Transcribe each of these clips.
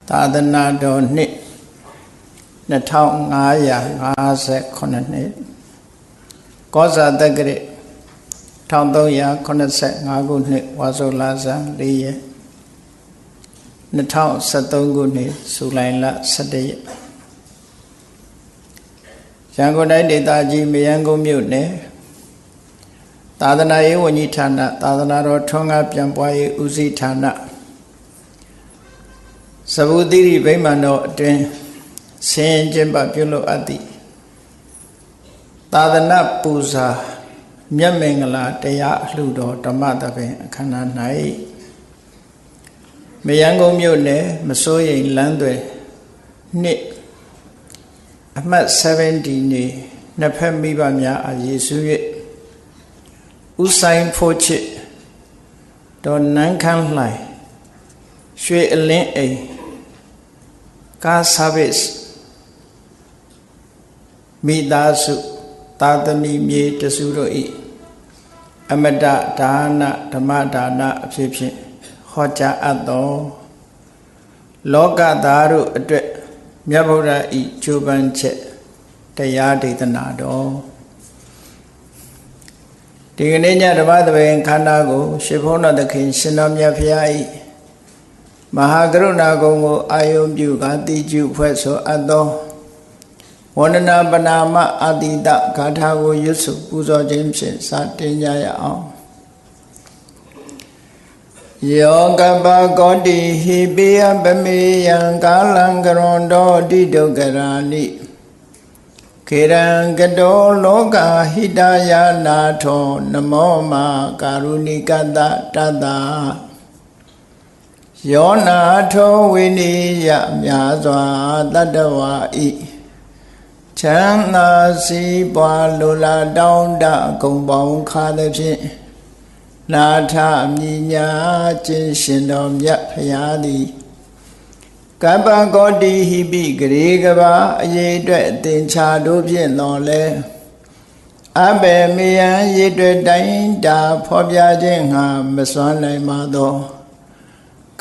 သာသနာတော်နှစ်2559နှစ်ကောဇာတက္ကရာ1385ခုနှစ်ဝါဆိုလဆန်း4ရက်2013ခုနှစ်ဇူလိုင်လ17ရက်ရန်ကုန်တိုင်းဒေသကြီးမရမ်းကုန်းမြို့နယ်သာသနာရေးဝန်ကြီးဌာနသာသနာတော်ထွန်းကားပြန်ပွားရေးဦးစီးဌာနသဗ္ဗုတိရိဗိမာန်တော်အတွင်ဆင်ကျင်းပပြုလုပ်အပ်သည့်သာသနာပူဇာမြတ်မင်္ဂလာတရားအလှူတော်ဓမ္မသဘင်အခမ်းအနား၌မရမ်းကုန်းမြို့နယ်မစိုးရိမ်လမ်းသွယ်နှစ်အမှတ်70နေနှစ်ဖက်မိဘများအားရည်စူး၍ဦးဆိုင်ဖို့ချစ်တော်နန်းခမ်းလှိုင်ရွှေအလင်းအိမ်ကားဆာဗစ်မိသားစုသာသမီမြေတစုတို့၏အမတဒါနဓမ္မဒါနအဖြစ်ဖြင့်ဟောကြားအပ်သောလောကသားတို့အတွက်မြတ်ဗုဒ္ဓ၏ကြိုးပမ်းချက်တရားဒေသနာတော်ဒီကနေ့ညဓမ္မသဘင်ခန္ဓာကိုရှင်ဘုန်းတော်သခင်ရှင်တော်မြတ်ဖရာ၏မဟာကရုဏာကုံကိုအာယုံပြုကာတိကျုဖွဲ့ဆိုအပ်သောဝန္ဒနာပနာမအာတိတဂါထာကိုရွတ်ဆိုပူဇော်ခြင်းဖြင့်စတင်ကြရအောင်ယောကပကောတိဟိပိယပမေယံကာလံကရွန်တော်တိဒုက္ခရာနိခေရံကတောလောကဟိတယနာထောနမောမာကာရုဏိကတတတယောနာထောဝိနိယမြာစွာတတ္တဝါဤချမ်းသာစီးပွားလိုလားတောင်းတဂုံပေါင်းခါသည်ဖြင့်နာထမြညာခြင်းရှင်တော်မြတ်ဖရာသည်ကပ္ပကောတိဟိပိဂရေကဘာအရေးအတွက်အသင်္ချာတို့ဖြင့်တော်လဲအဘယ်မေယံရေအတွက်တိုင်းတာဖော်ပြခြင်းငါမစွမ်းနိုင်ပါသော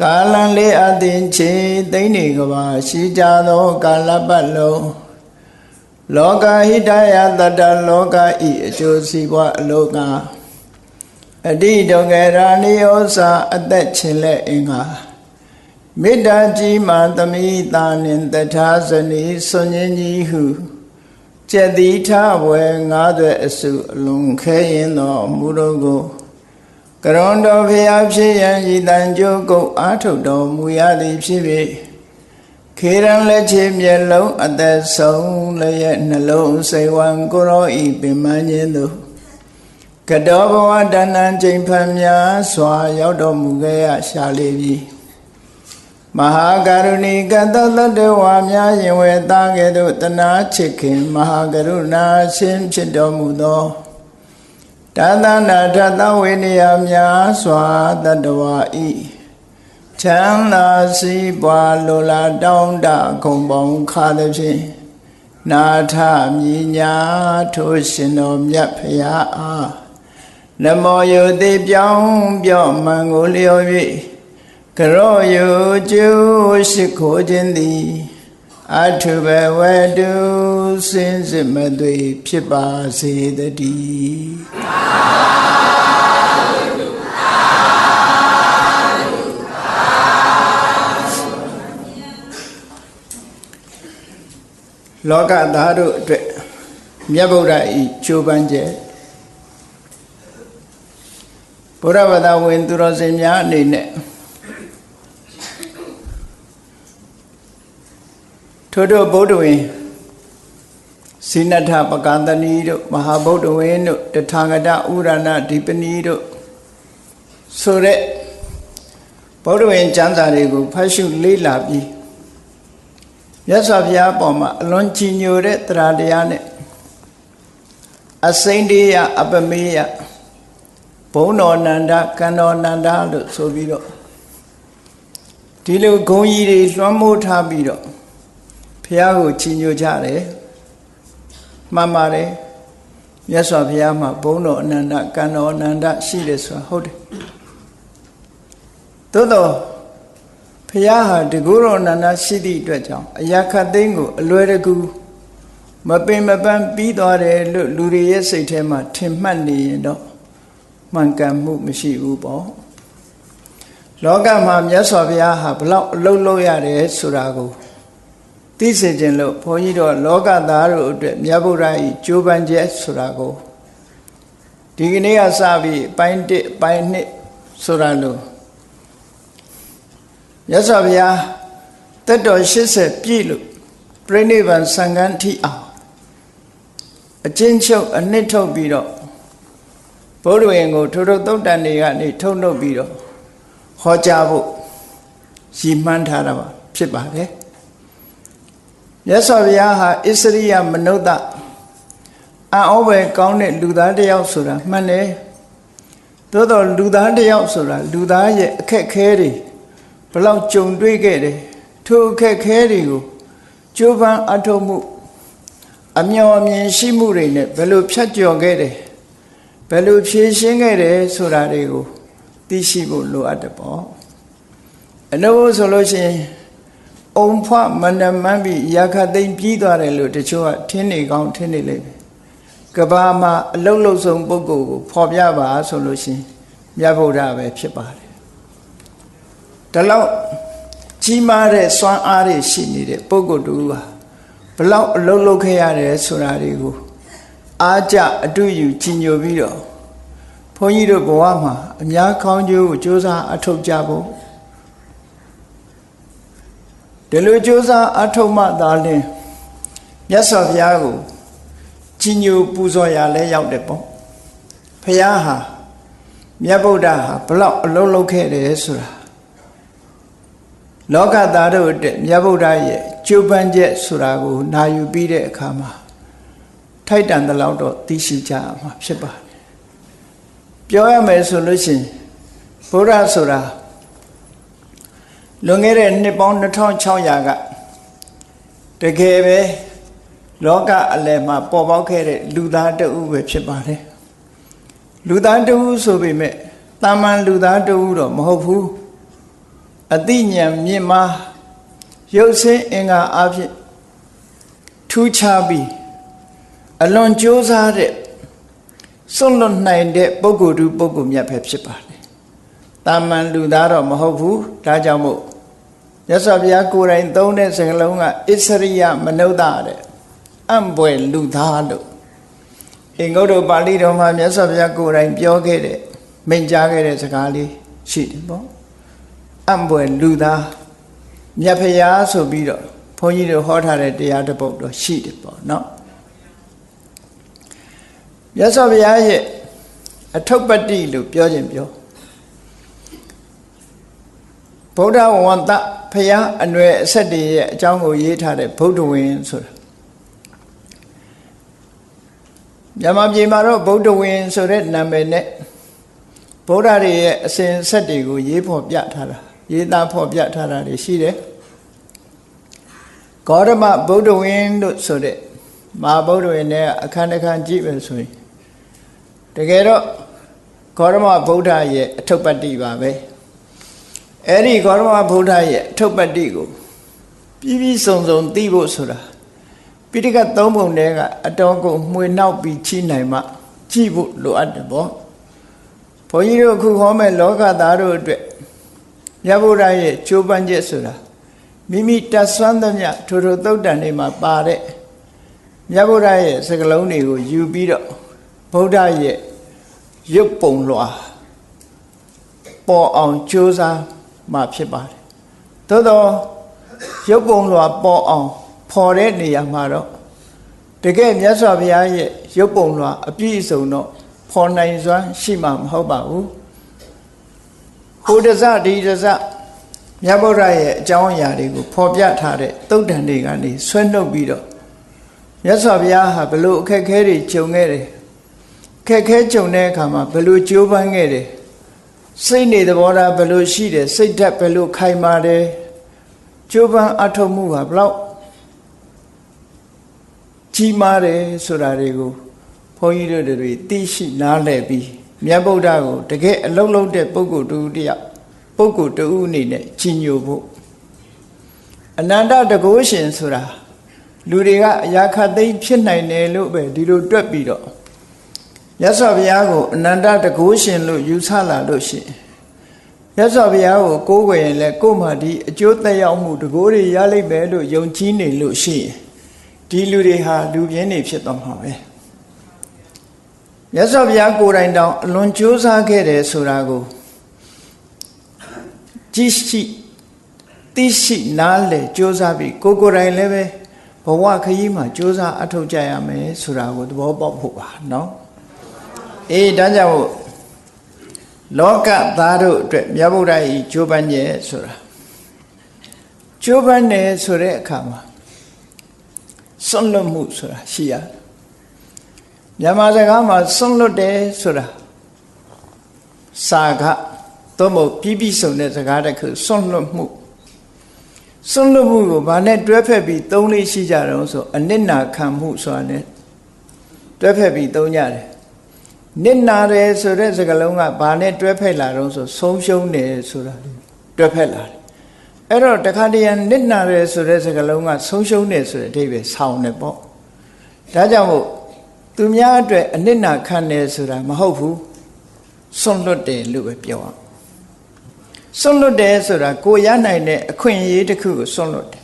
ကာလံလေးအသင်ချေသိမ့်နေကဘာရှိကြသောကာလပတ်လုံးလောကဟိတယတတ္တလောကဤအကျိုးစီးပွားအလောကအတိဒုက္ခရာနိယောစာအသက်ချင်းလက်အင်္ဂါမေတ္တာကြီးမှသမိတာနှင့်တထာဇနီဆွန်ញကြီးဟုကျက်တိထဝယ်ငါးသွဲအစုအလုံးခဲရင်သောမူတော်ကိုကရွန်တော်ဖျားဖြစ်ရန်ဤတန်ကြိုးကုတ်အားထုတ်တော်မူရသည်ဖြစ်၍ခေရန်လက်ချေမျက်လုံးအသက်ဆုံးလည်းရဲ့နှလုံးစိတ်ဝံကိုရောဤပင်မခြင်းသို့ကတောဘဝတဏ္ဏချိန်ဖန်များစွာရောက်တော်မူခဲ့ရရှာလေပြီမဟာကရုဏီကတတ္တဝါများရင်ဝေသားကဲ့သို့တနာချစ်ခင်မဟာကရုဏာရှင်ဖြစ်တော်မူသောတသနာထသဝိနည်းများစွာတတ္တဝါဤချမ်းသာစီးပွားလိုလားတောင်းတဂုံပေါင်းခါသည်ဖြင့်နာထမြညာထိုရှင်တော်မြတ်ဖရာအားနမောယုတိပြောင်းပြော့မှန်ကိုလျော်၍ကရောယုကျိုးရှိခိုးခြင်းသည်အထုဘဝတုစင်စစ်မသွေဖြစ်ပါစေတည်းလောကသားတို့အတွက်မြတ်ဗုဒ္ဓဤကြိုးပမ်းချက်ဘုရားဘာသာဝင်သူတော်စင်များအနေနဲ့ထို့ဗုဒ္ဓဝင်စိနထပကန္တနီတို့မဟာဗုဒ္ဓဝင်တို့တထာဂတဥရဏဒီပနီတို့ဆိုတဲ့ဗုဒ္ဓဝင်ကျမ်းစာတွေကိုဖတ်ရှုလေ့လာပြီးမြတ်စွာဘုရားအပေါ်မှာအလွန်ကြည်ညိုတဲ့တရားတရားနဲ့အစိမ့်တရားအပမေယဘုံတော်နန္ဒကံတော်နန္ဒလို့ဆိုပြီးတော့ဒီလိုဂုံကြီးတွေလွှမ်းမိုးထားပြီးတော့ဘုရားကိုကြည်ညိုကြတယ်မှန်ပါတယ်မြတ်စွာဘုရားမှာဘုံတော်အနန္တကံတော်အနန္တရှိတယ်ဆိုတာဟုတ်တယ်သို့တော့ဘု ရားဟာတကူတော်နန္ဒရှိသည့်အတွက်ကြောင့်အရာခတ်သိမ်းကိုအလွယ်တကူမပင်မပန်းပြီးသွားတယ်လို့လူတွေရဲ့စိတ်ထဲမှာထင်မှတ်နေရင်တော့မှန်ကန်မှုမရှိဘူးပေါ့လောကမှာမြတ်စွာဘုရားဟာဘလောက်အလုပ်လုပ်ရတယ်ဆိုတာကိုသိစေခြင်းလို့ဘုန်းကြီးတို့လောကသားတို့အတွက်မြတ်ဗုဒ္ဓ၏ကြိုးပမ်းချက်ဆိုတာကိုဒီကနေ့ကစပြီးပိုင်း1ပိုင်း2ဆိုတာလို့မြတ်စွာဘုရားသက်တော်80ပြည့်လို့ပြိဋိဘံစံဃန်းထိအောင်အချင်းချုပ်အနှစ်ထုတ်ပြီးတော့ဘုရားဝင်ကိုထိုထုတ်တန်တွေကနေထုတ်နှုတ်ပြီးတော့ဟောကြားဖို့ရည်မှန်းထားတာပါဖြစ်ပါတယ်မြတ်စွာဘုရားဟာဣစရိယမနုဿအံ့ဩပဲကောင်းတဲ့လူသားတစ်ယောက်ဆိုတာမှန်တယ်သို့တော်လူသားတစ်ယောက်ဆိုတာလူသားရဲ့အခက်ခဲတွေဘလောက်ကြုံတွေ့ခဲ့တယ်ထိုအခက်ခဲတွေကိုကြိုးပမ်းအထောက်မှုအမျှော်အမြင်ရှိမှုတွေနဲ့ဘယ်လိုဖြတ်ကျော်ခဲ့တယ်ဘယ်လိုဖြေရှင်းခဲ့တယ်ဆိုတာတွေကိုသိရှိဖို့လိုအပ်တယ်ပေါ့အနုဘဆိုလို့ရှိရင်အုံဖွမန္တမန်းပြီးရာခသိမ့်ပြီးသွားတယ်လို့တချို့ကထင်းနေကောင်းထင်းနေလိမ့်မယ်ကဘာမှာအလုတ်လုတ်ဆုံးပုဂ္ဂိုလ်ကိုဖော်ပြပါဆိုလို့ရှိရင်မြတ်ဗုဒ္ဓပဲဖြစ်ပါတယ်ဒါလောက်ကြီးမားတဲ့စွမ်းအားတွေရှိနေတဲ့ပုဂ္ဂိုလ်တူဟာဘလောက်အလုတ်လုတ်ခဲ့ရတယ်ဆိုတာတွေကိုအားကြအတူယူကြီးညိုပြီးတော့ဘုန်းကြီးတို့ဘဝမှာအများကောင်းကျိုးကိုကြိုးစားအထောက်ကြဖို့ဒီလိုကြိုးစားအထောက်မှသာလျှင်မြတ်စွာဘုရားကိုကြီးညိုပူဇော်ရလဲရောက်တယ်ပေါ့ဘုရားဟာမြတ်ဗုဒ္ဓဟာဘလောက်အလုံးလုံးခဲ့တယ်ဆိုတာလောကသားတို့အတွက်မြတ်ဗုဒ္ဓရဲ့ကြိုးပမ်းချက်ဆိုတာကိုနာယူပြီးတဲ့အခါမှာထိုက်တန်တဲ့လောက်တော့သိရှိကြမှာဖြစ်ပါတယ်ပြောရမယ်ဆိုလို့ရှိရင်ဗုဒ္ဓဆိုတာလွန်ခဲ့တဲ့နှစ်ပေါင်း2600ကတကယ်ပဲလောကအလယ်မှာပေါ်ပေါက်ခဲ့တဲ့လူသားတဦးပဲဖြစ်ပါတယ်လူသားတဦးဆိုပေမဲ့တာမန်လူသားတဦးတော့မဟုတ်ဘူးအသိဉာဏ်မြင့်မားရုပ်ဆင်းအင်္ဂါအဖြစ်ထူးခြားပြီးအလွန်ကြိုးစားတဲ့စွန့်လွတ်နိုင်တဲ့ပုဂ္ဂိုလ်တူပုဂ္ဂိုလ်မြတ်ပဲဖြစ်ပါတယ်တာမန်လူသားတော့မဟုတ်ဘူးဒါကြောင့်မို့မြတ်စွာဘုရားကိုယ်တိုင်သုံးတဲ့စကားလုံးကဣစရိယမနုဿတဲ့အံ့ဘွယ်လူသားလို့အင်္ဂုတ္တပါဠိတော်မှာမြတ်စွာဘုရားကိုယ်တိုင်ပြောခဲ့တဲ့မိန့်ကြားခဲ့တဲ့စကားလေးရှိတယ်ပေါ့အံ့ဘွယ်လူသားမြတ်ဖရာဆိုပြီးတော့ဘုန်းကြီးတို့ဟောထားတဲ့တရားတစ်ပုဒ်တော့ရှိတယ်ပေါ့နော်မြတ်စွာဘုရားရဲ့အထုပ္ပတ္တိလို့ပြောခြင်းပြောဗုဒ္ဓဝန္တဖရာအနွယ်အဆက်တွေရဲ့အကြောင်းကိုရေးထားတဲ့ဗုဒ္ဓဝင်ဆိုတာမြန်မာပြည်မှာတော့ဗုဒ္ဓဝင်ဆိုတဲ့နာမည်နဲ့ဗုဒ္ဓတွေရဲ့အစဉ်အဆက်တွေကိုရေးဖော်ပြထားတာရေးသားဖော်ပြထားတာတွေရှိတယ်ဂေါတမဗုဒ္ဓဝင်လို့ဆိုတဲ့မဟာဗုဒ္ဓဝင်နဲ့အခန်းတစ်ခန်းကြည့်ပဲဆိုရင်တကယ်တော့ဂေါတမဗုဒ္ဓရဲ့အထုပ္ပတ္တိပါပဲအဲ့ဒီဂေါတမဗုဒ္ဓရဲ့အထုပ္ပတ္တိကိုပြီးပြီးစုံစုံသိဖို့ဆိုတာပိဋကတ်သုံးပုံထဲကအတော်ကိုမှွေနောက်ပြီးချိနိုင်မှကြည့်ဖို့လိုအပ်တယ်ပေါ့ဘုန်းကြီးတို့အခုဟောမဲ့လောကသားတို့အတွက်မြတ်ဗုဒ္ဓရဲ့ကြိုးပမ်းချက်ဆိုတာမိမိတတ်ဆွမ်းသမျှထိုထိုသုတ်တန်တွေမှာပါတဲ့မြတ်ဗုဒ္ဓရဲ့စကားလုံးတွေကိုယူပြီးတော့ဗုဒ္ဓရဲ့ရုပ်ပုံလွှာပေါ်အောင်ကြိုးစားမှဖြစ်ပါတယ်သို့တော့ရုပ်ပုံလွှာပေါ်အောင်ဖော်တဲ့နေရာမှာတော့တကယ်မြတ်စွာဘုရားရဲ့ရုပ်ပုံလွှာအပြည့်အစုံတော့ဖော်နိုင်စွမ်းရှိမှာမဟုတ်ပါဘူးဟိုတစဒီတစမြတ်ဗုဒ္ဓရဲ့အကြောင်းအရာတွေကိုဖော်ပြထားတဲ့သုတ်တန်တွေကနေဆွဲနှုတ်ပြီးတော့မြတ်စွာဘုရားဟာဘယ်လိုအခက်အခဲတွေကြုံခဲ့တယ်အခက်အခဲကြုံတဲ့အခါမှာဘယ်လိုကြိုးပမ်းခဲ့တယ်စိတ်နေသဘောထားဘယ်လိုရှိတယ်စိတ်ဓာတ်ဘယ်လိုခိုင်မာတယ်ကြိုးပမ်းအထောက်မှုဟာဘလောက်ကြီးမားတယ်ဆိုတာတွေကိုဘုန်းကြီးတို့တွေသိရှိနားလည်ပြီးမြတ်ဗုဒ္ဓကိုတကယ်အလုံးလုံးတဲ့ပုဂ္ဂိုလ်တူတယောက်ပုဂ္ဂိုလ်တူအနေနဲ့ကြီးညိုဖို့ အနန္တတကုရှင်ဆိုတာလူတွေကအရာခတ်သိမ်းဖြစ်နိုင်တယ်လို့ပဲဒီလိုတွက်ပြီးတော့မြတ်စွာဘုရားကိုအနန္တတကုရှင်လို့ယူဆလာလို့ရှိရင်မြတ်စွာဘုရားကိုကိုးကွယ်ရင်လည်းကိုယ်မှဒီအကျိုးသက်ရောက်မှုတကုတွေရလိမ့်မယ်လို့ယုံကြည်နေလို့ရှိရင်ဒီလူတွေဟာလူပြင်းနေဖြစ်သွားမှာပဲမြတ်စွာဘုရားကိုယ်တိုင်တောင်အလွန်ကြိုးစားခဲ့တယ်ဆိုတာကိုကြည့်ရှိသိရှိနားလည်ကြိုးစားပြီးကိုယ်တိုင်လည်းပဲဘဝခရီးမှာကြိုးစားအထောက်ကြရမယ်ဆိုတာကိုသဘောပေါက်ဖို့ပါနော်အေးဒါကြောင့်လောကသားတို့အတွက်မြတ်ဗုဒ္ဓဤကြိုးပမ်းရဲ့ဆိုတာကြိုးပမ်းတယ်ဆိုတဲ့အခါမှာစွန့်လွတ်မှုဆိုတာရှိရမြန်မာစကားမှာစွန့်လွတ်တယ်ဆိုတာစာကသို့မဟုတ်ပြီးပြီးဆုံးတဲ့စကားတစ်ခုစွန့်လွတ်မှုကိုဗာနဲ့တွဲဖက်ပြီးသုံးလေးရှိကြတော့ဆိုအနစ်နာခံမှုဆိုတာနဲ့တွဲဖက်ပြီးသုံးကြတယ်နစ်နာတယ်ဆိုတဲ့စကားလုံးကဗာနဲ့တွဲဖက်လာတော့ဆိုဆုံးရှုံးတယ်ဆိုတာတွဲဖက်လာတယ်အဲ့တော့တခါတည်းနစ်နာတယ်ဆိုတဲ့စကားလုံးကဆုံးရှုံးတယ်ဆိုတဲ့အဓိပ္ပာယ်ဆောင်တယ်ပေါ့ဒါကြောင့်မို့သူများအတွက်အနစ်နာခံတယ်ဆိုတာမဟုတ်ဘူးစွန့်လွတ်တယ်လို့ပဲပြောအောင်စွန့်လွတ်တယ်ဆိုတာကိုရနိုင်တဲ့အခွင့်အရေးတစ်ခုကိုစွန့်လွတ်တယ်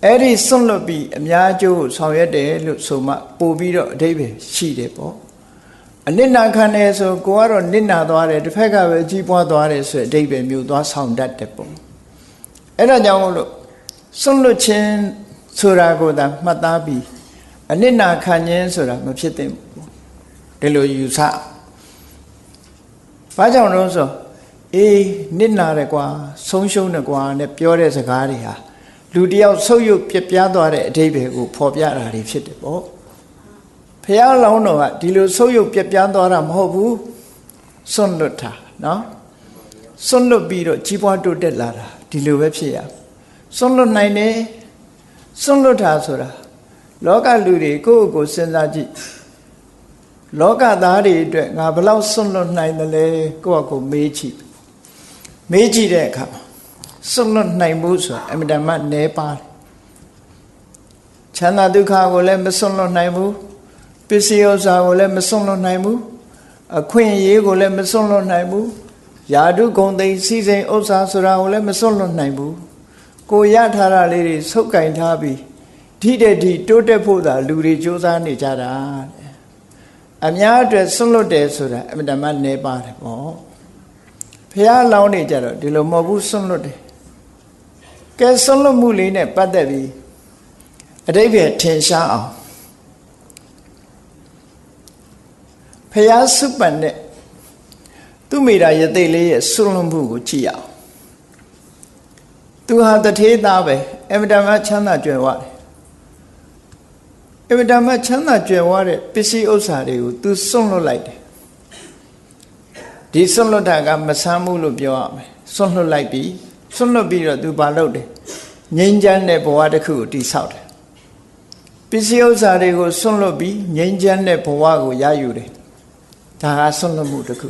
အဲ့ဒီစွန့်လွတ်ပြီးအများအကျိုးကိုဆောင်ရွက်တယ်လို့ဆိုမှပို့ပြီးတော့အဓိပ္ပာယ်ရှိတယ်ပေါ့အနစ်နာခံတယ်ဆိုကိုကတော့နစ်နာသွားတယ်တစ်ဖက်ကပဲကြီးပွားသွားတယ်ဆိုတဲ့အဓိပ္ပာယ်မျိုးသွားဆောင်တတ်တယ်ပေါ့အဲ့ဒါကြောင့်မို့လို့စွန့်လွတ်ခြင်းဆိုတာကိုသာမှတ်သားပြီးအနစ်နာခံခြင်းဆိုတာမဖြစ်သင့်ဘူးဒီလိုယူဆဘာကြောင့်လဲဆိုအေးနစ်နာတယ်ကွာဆုံးရှုံးတယ်ကွာနဲ့ပြောတဲ့စကားတွေဟာလူတယောက်ဆုပ်ယုပ်ပြပြသွားတဲ့အဓိပ္ပာယ်ကိုဖော်ပြတာတွေဖြစ်တယ်ပေါ့ဘုရားလောင်းတော်ကဒီလိုဆုပ်ယုပ်ပြပြသွားတာမဟုတ်ဘူးစွန့်လွတ်တာနော်စွန့်လွတ်ပြီးတော့ကြီးပွားတိုးတက်လာတာဒီလိုပဲဖြစ်ရစွန့်လွတ်နိုင်တယ်စွန့်လွတ်တာဆိုတာလောကလူတွေကိုယ့်ကိုယ်စဉ်းစားကြည့်လောကသားတွေအတွက်ငါဘယ်လောက်စွန့်လွတ်နိုင်တယ်လဲကိုယ့်အကိုမေးကြည့်တဲ့အခါမှာစွန့်လွတ်နိုင်မှုဆိုတာအမြဲတမ်းနည်းပါတယ်ချမ်းသာဒုက္ခကိုလည်းမစွန့်လွတ်နိုင်ဘူးပစ္စည်းဥစ္စာကိုလည်းမစွန့်လွတ်နိုင်ဘူးအခွင့်အရေးကိုလည်းမစွန့်လွတ်နိုင်ဘူးယာတုဂုံသိစီစိန်ဥစ္စာဆိုတာကိုလည်းမစွန့်လွတ်နိုင်ဘူးကိုရထားတာလေးတွေဆုပ်ကင်ထားပြီးဒီတဲ့ဒီတိုးတက်ဖို့သာလူတွေစူးစမ်းနေကြတာအများအတွက်စွန့်လွတ်တယ်ဆိုတာအမြဲတမ်းနည်းပါတယ်ပေါ့ဘုရားလောင်းနေကြတော့ဒီလိုမဟုတ်ဘူးစွန့်လွတ်တယ်ကဲစွန့်လွတ်မှုလေးနဲ့ပတ်သက်ပြီးအဓိပ္ပာယ်ထင်ရှားအောင်ဘုရားစုပန်တဲ့သူမိတာယသိလေးရဲ့စွန့်လွတ်မှုကိုကြည့်ရအောင်သူဟာတထေးသားပဲအမြဲတမ်းချမ်းသာကြွယ်ဝတယ်အမြဲတမ်းချမ်းသာကြွယ်ဝတဲ့ပစ္စည်းဥစ္စာတွေကိုသူစွန့်လွတ်လိုက်တယ်ဒီစွန့်လွတ်တာကမဆမ်းမှုလို့ပြောရမယ်စွန့်လွတ်လိုက်ပြီးစွန့်လွတ်ပြီးတော့သူဘာလုပ်တယ်ငြိမ်းချမ်းတဲ့ဘဝတစ်ခုကိုတည်ဆောက်တယ်ပစ္စည်းဥစ္စာတွေကိုစွန့်လွတ်ပြီးငြိမ်းချမ်းတဲ့ဘဝကိုရယူတယ်ဒါကစွန့်လွတ်မှုတစ်ခု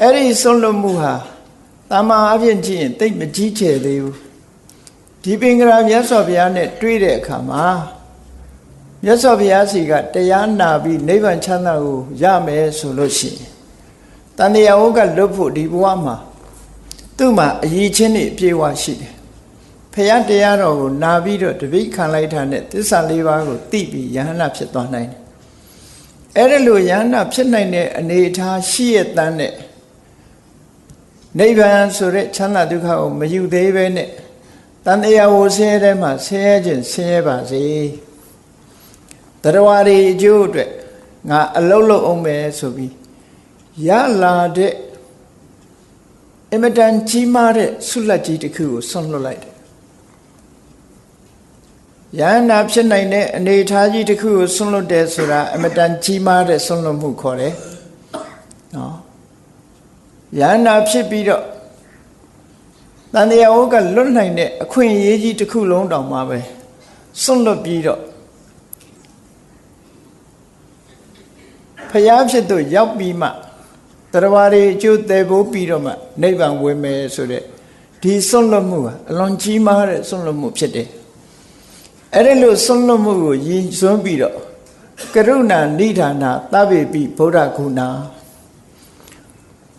အဲ့ဒီစွန့်လွတ်မှုဟာတာမန်အဖြစ်ကြည့်ရင်တိတ်မကြီးကျယ်သေးဘူးဒီပင်ကရာမြတ်စွာဘုရားနဲ့တွေ့တဲ့အခါမှာမြတ်စွာဘုရားစီကတရားနာပြီးနိဗ္ဗာန်ချမ်းသာကိုရမယ်ဆိုလို့ရှိရင်တန်တရားဝကလွတ်ဖို့ဒီဘဝမှာသူ့မှာအရေးချင်းတွေအပြည့်အဝရှိတယ်ဘုရားတရားတော်ကိုနာပြီးတော့တပိတ်ခံလိုက်တာနဲ့သစ္စာလေးပါးကိုသိပြီးယဟန္တာဖြစ်သွားနိုင်တယ်အဲ့ဒါလိုယဟန္တာဖြစ်နိုင်တဲ့အနေအထားရှိရတဲ့နဲ့နိဗ္ဗာန်ဆိုတဲ့ချမ်းသာဒုက္ခကိုမယူသေးပဲနဲ့တန်တရားဝဆင်းရဲတဲ့မှာဆင်းရဲခြင်းဆင်းရဲပါစေတရားတွေအကျိုးအတွက်ငါအလုံးလုံးအောင်မယ်ဆိုပြီးရလာတဲ့အမတန်ကြီးမားတဲ့ဆုလက်ကြီးတစ်ခုကိုဆွန့်လွတ်လိုက်တယ်ယန္နာဖြစ်နိုင်တဲ့အနေအထားကြီးတစ်ခုကိုဆွန့်လွတ်တယ်ဆိုတာအမတန်ကြီးမားတဲ့ဆွန့်လွတ်မှုခေါ်တယ်နော်ယန္နာဖြစ်ပြီးတော့တန်တရားဝကလွတ်နိုင်တဲ့အခွင့်အရေးကြီးတစ်ခုလုံးတောင်မှပဲဆွန့်လွတ်ပြီးတော့ဖျားဖြစ်သူရောက်ပြီးမှတရားဝါတွေအကျိုးတည်ဖို့ပြီးတော့မှနိဗ္ဗာန်ဝင်မယ်ဆိုတဲ့ ဒီစွန့်လွတ်မှုကအလွန်ကြီးမားတဲ့စွန့်လွတ်မှုဖြစ်တယ်အဲ့ဒီလိုစွန့်လွတ်မှုကိုရည်စွန်းပြီးတော့ကရုဏာနိဒာနသဗ္ဗေပိဗုဒ္ဓဂုဏ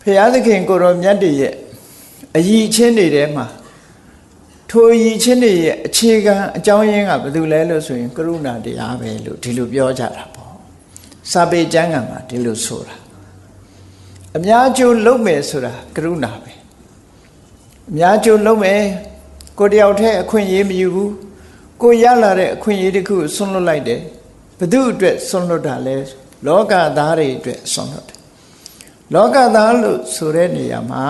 ဘုရားသခင်ကိုရောမြတ်တည်းရဲ့အယည်ချင်းတွေထဲမှာထိုအယည်ချင်းတွေရဲ့အခြေခံအကြောင်းရင်းကဘာလို့လဲလို့ဆိုရင်ကရုဏာတရားပဲလို့ဒီလိုပြောကြတာပေါ့စာပေကျမ်းဂန်မှာဒီလိုဆိုတာအများကျိုးလုပ်မယ်ဆိုတာကရုဏာပဲအများကျိုးလုပ်မယ်ကိုတယောက်တည်းအခွင့်အရေးမယူဘူးကိုရလာတဲ့အခွင့်အရေးတစ်ခုဆွန့်လွတ်လိုက်တယ်ဘသူအတွက်ဆွန့်လွတ်တာလဲလောကသားတွေအတွက်ဆွန့်လွတ်တယ်လောကသားလို့ဆိုတဲ့နေရာမှာ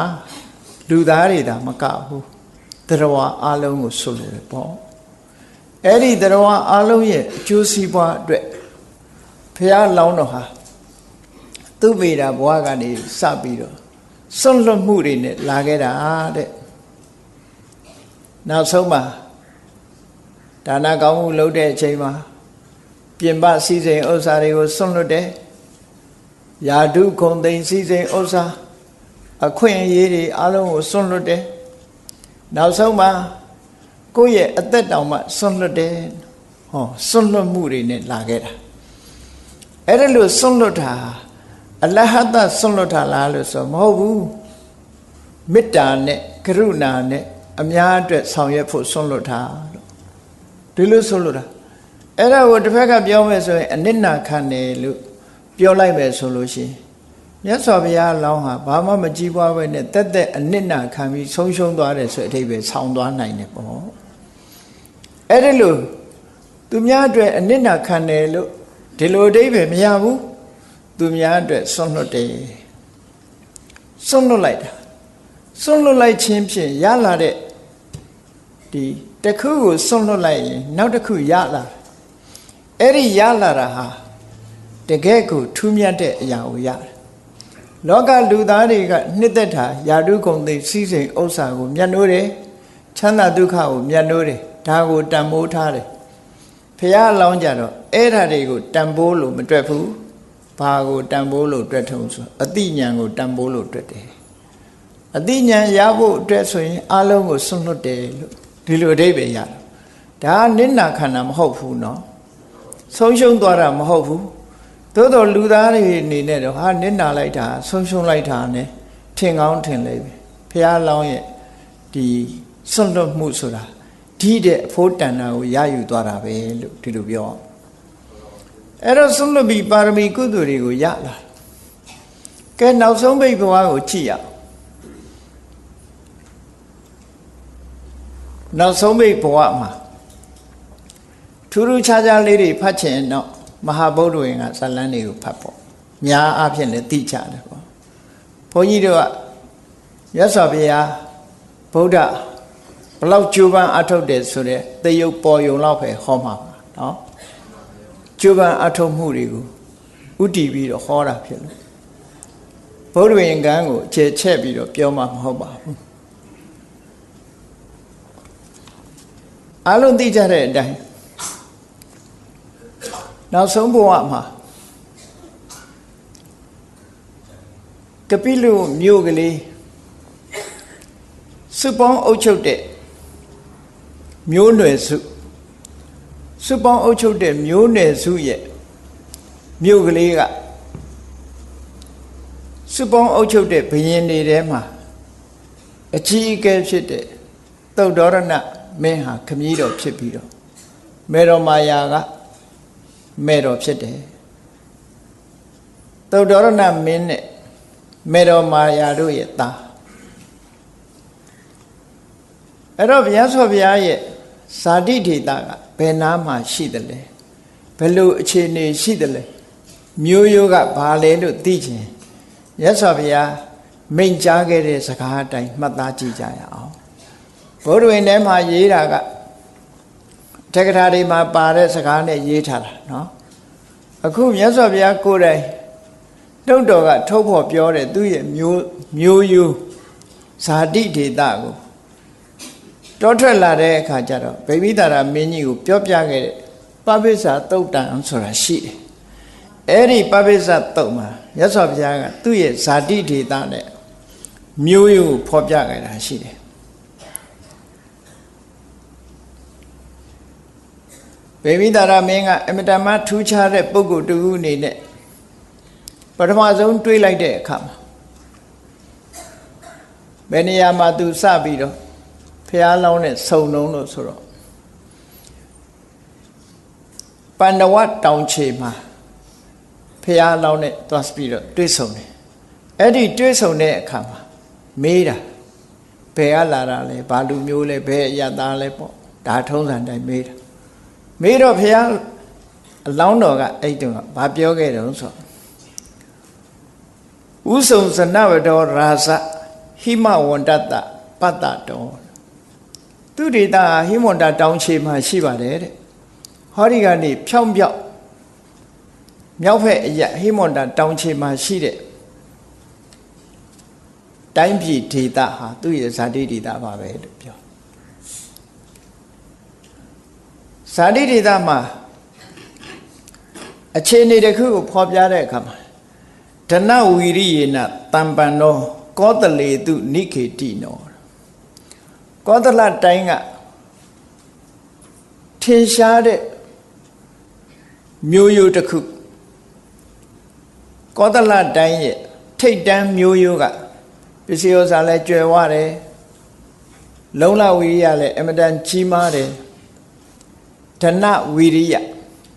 လူသားတွေဒါမကဘူးတရားဝါအလုံးကိုဆွလို့ရပေါ့အဲ့ဒီတရားဝါအလုံးရဲ့အကျိုးစီးပွားအတွက်ဘုရားလောင်းတော်ဟာသူ့မိတာဘဝကနေစပြီးတော့ဆွန့်လွတ်မှုတွေနဲ့လာခဲ့တာတဲ့နောက်ဆုံးမှာဒါနကောင်းမှုလုပ်တဲ့အချိန်မှာပြင်ပစည်းစိမ်ဥစ္စာတွေကိုဆွန့်လွတ်တယ်ယာတုခုံသိမ်းစည်းစိမ်ဥစ္စာအခွင့်အရေးတွေအလုံးကိုဆွန့်လွတ်တယ်နောက်ဆုံးမှာကိုယ့်ရဲ့အသက်တောင်မှဆွန့်လွတ်တယ်ဟောဆွန့်လွတ်မှုတွေနဲ့လာခဲ့တာအဲ့ဒါလို့ဆွန့်လွတ်တာအလဟတဆွန့်လွတ်တာလားလို့ဆိုမဟုတ်ဘူးမေတ္တာနဲ့ကရုဏာနဲ့အများအတွက်ဆောင်ရွက်ဖို့ဆွန့်လွတ်တာလို့ဒီလိုဆွန့်လွတ်တာအဲ့ဒါကိုတစ်ဖက်ကပြောမယ်ဆိုရင်အနစ်နာခံတယ်လို့ပြောလိုက်မယ်ဆိုလို့ရှိရင်မြတ်စွာဘုရားလောင်းဟာဘာမှမကြည်ပွားပဲနဲ့တက်တက်အနစ်နာခံပြီးဆုံးရှုံးသွားတယ်ဆိုအထိပ္ပယ်ဆောင်းသွားနိုင်တယ်ပေါ့အဲ့ဒီလိုသူများအတွက်အနစ်နာခံတယ်လို့ဒီလိုအထိပ္ပယ်မရဘူးသူများအတွက်ဆွန့်လွတ်တယ်ဆွန့်လွတ်လိုက်တာဆွန့်လွတ်လိုက်ခြင်းဖြင့်ရလာတဲ့ဒီတစ်ခုကိုဆွန့်လွတ်လိုက်ရင်နောက်တစ်ခုရလာအဲ့ဒီရလာတာဟာတကယ်ကိုထူးမြတ်တဲ့အရာကိုရတယ်လောကလူသားတွေကနှစ်သက်တာယာတုဂုံသိစည်းစိမ်ဥစ္စာကိုမြတ်နိုးတယ်ချမ်းသာဒုက္ခကိုမြတ်နိုးတယ်ဒါကိုတန်ဖိုးထားတယ်ဖះအလောင်းကြတော့အဲ့ဓာတွေကိုတန်ဖိုးလို့မတွက်ဘူးဘာကိုတန်ဖိုးလို့တွက်ထုံဆိုအတိညာဏ်ကိုတန်ဖိုးလို့တွက်တယ်အတိညာဏ်ရဖို့အတွက်ဆိုရင်အလုံးကိုဆွန့်လွတ်တယ်လို့ဒီလိုအဓိပ္ပာယ်ရတယ်ဒါကနိနာခန္ဓာမဟုတ်ဘူးเนาะဆုံးရှုံးသွားတာမဟုတ်ဘူးသို့တော်လူသားတွေအနေနဲ့တော့ဟာနစ်နာလိုက်တာဆုံးရှုံးလိုက်တာ ਨੇ ထင်ကောင်းထင်လိမ့်မယ်ဘုရားလောင်းရဲ့ဒီဆွန့်လွတ်မှုဆိုတာဒီတဲ့အဖို့တန်တာကိုရယူသွားတာပဲလို့ဒီလိုပြောအဲ့တော့ဆွန့်လွတ်ပြီးပါရမီကုသိုလ်တွေကိုရလာကဲနောက်ဆုံးပိတ်ဘဝကိုကြည့်ရနောက်ဆုံးပိတ်ဘဝမှာထူးထူးခြားခြားလေးတွေဖတ်ချင်တော့မဟာဗုဒ္ဓဝင်ကဇာလန်းတွေကိုဖတ်ပေါ့များအားဖြင့်လည်းသိကြတယ်ပေါ့ဘုန်းကြီးတို့ကမြတ်စွာဘုရားဗုဒ္ဓဘလောက်ကြိုးပမ်းအထုတ်တယ်ဆိုတဲ့သရုပ်ပေါ်ယုံလောက်ပဲဟောမှာပါနော်ကြိုးပမ်းအထုတ်မှုတွေကိုဥတည်ပြီးတော့ဟောတာဖြစ်လို့ဗုဒ္ဓဝင်ကံကိုအခြေ ချက်ပြီးတော့ပြောမှာမဟုတ်ပါဘူးအလုံးသိကြတဲ့အတိုင်းနောက်ဆုံးဘဝမှာကပိလုမြို့ကလေးစုပေါင်းအုပ်ချုပ်တဲ့မျိုးနွယ်စုပေါင်းအုပ်ချုပ်တဲ့မျိုးနွယ်စုရဲ့မြို့ကလေးကစုပေါင်းအုပ်ချုပ်တဲ့ဘုရင်တွေထဲမှာအကြီးအကဲဖြစ်တဲ့သုတ်တော်ရဏမင်းဟာခမည်းတော်ဖြစ်ပြီးတော့မေတော်မာယာကမဲ့တော်ဖြစ်တယ်သုတ်တော်ရဏမင်းနဲ့မေတော်မာယာတို့ရဲ့သားအဲ့တော့ဘုရားဆောဘုရားရဲ့ဇာတိဒေတာကဘယ်နာမှာရှိတယ်လဲဘယ်လိုအခြေအနေရှိတယ်လဲမျိုးရိုးကဘာလဲလို့သိချင်မြတ်စွာဘုရားမိန့်ကြားခဲ့တဲ့စကားအတိုင်းမှတ်သားကြည့်ကြရအောင်ဘုရားဝင်ထဲမှာရေးတာကတက္ကရာတွေမှာပါတဲ့စကားနဲ့ရေးထားတာနော်အခုမြတ်စွာဘုရားကိုယ်တိုင်တုတ်တော်ကထုတ်ဖော်ပြောတဲ့သူ့ရဲ့မျိုးရိုးဇာတိဒေတာကိုတောထွက်လာတဲ့အခါကျတော့ဗိမိတာရမင်းကြီးကိုပြောပြခဲ့တဲ့ပပိစ္ဆာသုတ်တံဆိုတာရှိတယ်အဲ့ဒီပပိစ္ဆာသုတ်မှာမြတ်စွာဘုရားကသူ့ရဲ့ဇာတိဒေတာနဲ့မျိုးရိုးကိုဖော်ပြခဲ့တာရှိတယ် ဘေမိတာရမင်းကအမတမထူးခြားတဲ့ပုဂ္ဂိုလ်တူအနေနဲ့ပထမဆုံးတွေးလိုက်တဲ့အခါမှာဘယ်နေရာမှာသူစပြီးတော့ဖျားလောင်းနဲ့စုံလုံးလို့ဆိုတော့ပန္နဝတောင်ခြေမှာဖျားလောင်းနဲ့သွားပြီးတော့တွေးဆုံတယ်အဲ့ဒီတွေးဆုံတဲ့အခါမှာမေးတာဘယ်ကလာတာလဲဘာလူမျိုးလဲဘယ်အရသားလဲပေါ့ဒါထုံးစံတိုင်းမေးတာမေးတော့ဖျားအလောင်းတော်ကအဲ့တုန်းကဘာပြောခဲ့တုံးဆိုဥဆုံစနဝတောရာဇဟိမဝန္တတပတ္တတောသူဒေတာဟိမဝန္တတောင်ခြေမှာရှိပါတယ်တဲ့ဟောဒီကနေဖြောင်းပြောက်မြောက်ဖက်အရဟိမဝန္တတောင်ခြေမှာရှိတဲ့တိုင်းပြည်ဒေတာဟာသူ့ရဲ့ဇာတိဒေတာပါပဲလို့ပြောဇာတိဒေတာမှာအခြေအနေတစ်ခုကိုဖော်ပြတဲ့အခါမှာဒနဝီရိယေနတံပန္နောကောသလေတုနိခေတိနောကောသလတိုင်းကထင်ရှားတဲ့မျိုးရိုးတစ်ခုကောသလတိုင်းရဲ့ထိတ်တန်းမျိုးရိုးကပစ္စည်းဥစ္စာလည်းကျွယ်ဝတယ်လုံလဝီရိယလည်းအမတန်ကြီးမားတယ်ဓနဝီရိယ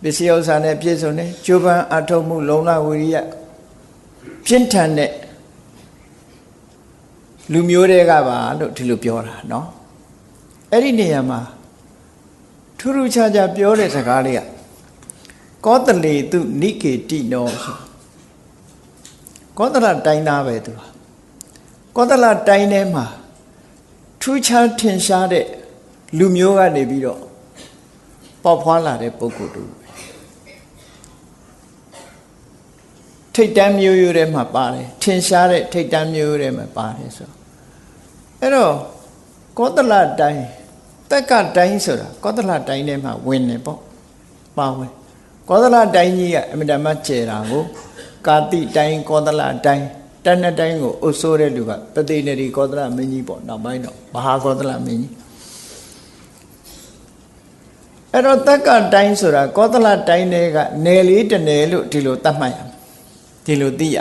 ပစ္စည်းဥစ္စာနဲ့ပြည့်စုံတယ်ကျိုးပန်းအထောက်မှုလုံလဝီရိယပြင်းထန်တဲ့လူမျိုးတွေကပါလို့ဒီလိုပြောတာเนาะအဲ့ဒီနေရာမှာထူးထူးခြားခြားပြောတဲ့စကားလေးကကောသလေတုနိကေတိနောဆိုကောသလတိုင်းသားပဲသူကောသလတိုင်းထဲမှာထူးခြားထင်ရှားတဲ့လူမျိုးကနေပြီးတော့ပေါက်ဖွာလာတဲ့ပုဂ္ဂိုလ်တူထိတ်တန်းမျိုးရိုးထဲမှာပါတယ်ထင်ရှားတဲ့ထိတ်တန်းမျိုးရိုးထဲမှာပါတယ်ဆိုအဲ့တော့ကောသလတိုင်းတက်ကတိုင်းဆိုတာကောသလတိုင်းထဲမှာဝင်နေပေါ့ပါဝင်ကောသလတိုင်းကြီးကအမြဲတမ်းကျဲတာကိုကာတိတိုင်းကောသလတိုင်းတဏ္ဍတိုင်းကိုအုပ်စိုးတဲ့လူကပတိနေရီကောသလမင်းကြီးပေါ့နောက်ပိုင်းတော့မဟာကောသလမင်းကြီးအဲ့တော့တက်ကတိုင်းဆိုတာကောသလတိုင်းတွေကနယ်လေးတစ်နယ်လို့ဒီလိုသတ်မှတ်ရဒီလိုသိရ